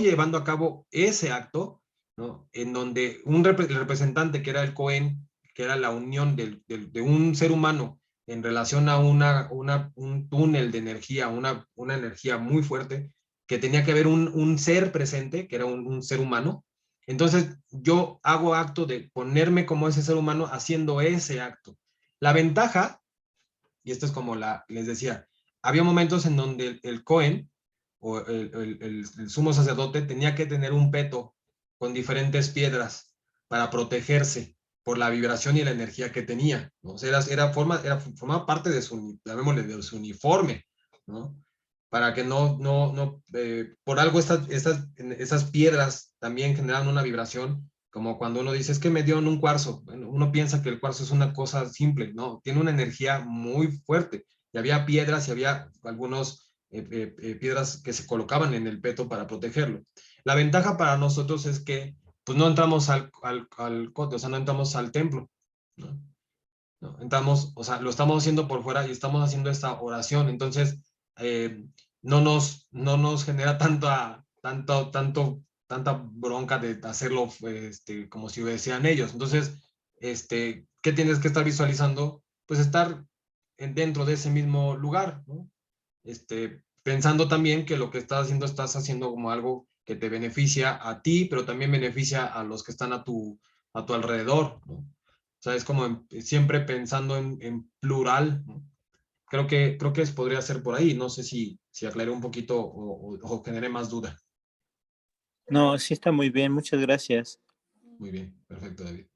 llevando a cabo ese acto, ¿no? En donde el representante que era el Cohen, que era la unión de un ser humano en relación a un túnel de energía, una energía muy fuerte, que tenía que haber un ser presente, que era un ser humano. Entonces yo hago acto de ponerme como ese ser humano haciendo ese acto. La ventaja, y esto es como les decía, había momentos en donde el Cohen o el sumo sacerdote tenía que tener un peto con diferentes piedras para protegerse por la vibración y la energía que tenía, ¿no? O sea, formaba parte de de su uniforme, ¿no? Para que por algo esas piedras también generan una vibración, como cuando uno dice, es que me dio en un cuarzo. Bueno, uno piensa que el cuarzo es una cosa simple, ¿no? Tiene una energía muy fuerte. Y había piedras y había algunos piedras que se colocaban en el peto para protegerlo. La ventaja para nosotros es que pues no entramos al cote, o sea, no entramos al templo, ¿no? No, entramos, o sea, lo estamos haciendo por fuera y estamos haciendo esta oración, entonces eh, no nos genera tanta bronca de hacerlo como si decían ellos. Entonces, ¿qué tienes que estar visualizando? Pues estar dentro de ese mismo lugar, ¿no? Pensando también que lo que estás haciendo como algo que te beneficia a ti, pero también beneficia a los que están a tu alrededor, ¿no? O sea, es como siempre pensando en plural, ¿no? Creo que podría ser por ahí. No sé si aclaré un poquito o generé más duda. No, sí está muy bien, muchas gracias. Muy bien, perfecto, David.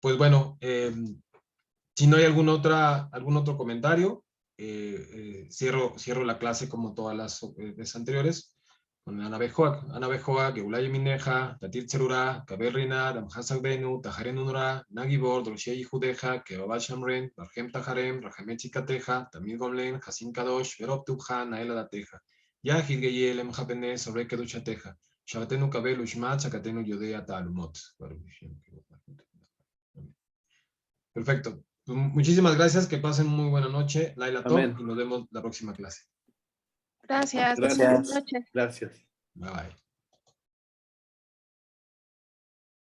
Pues bueno, si no hay algún otro comentario, cierro la clase como todas las veces anteriores con Ana Bejoa, Geulay Mineja, Tatir Cherura, Kaberrina, Damhasak Benu, Tajaren Unura, Nagibor, Dolshei Judeja, Kebaba Shamren, Barhem Tajarem, Rahamet Chikateja, Tamil Gomlen, Hasim Kadosh, Verop Tubha, Naela Dateja, Yahid Geyelem Japene, sobre Keduchateja, Shabatenu Kabel Ushmat, Chakatenu Yodea Talumot. Perfecto. Pues muchísimas gracias, que pasen muy buena noche, Laila Top, Amén. y nos vemos la próxima clase. Gracias. Gracias. Buenas noches. Gracias. Bye bye.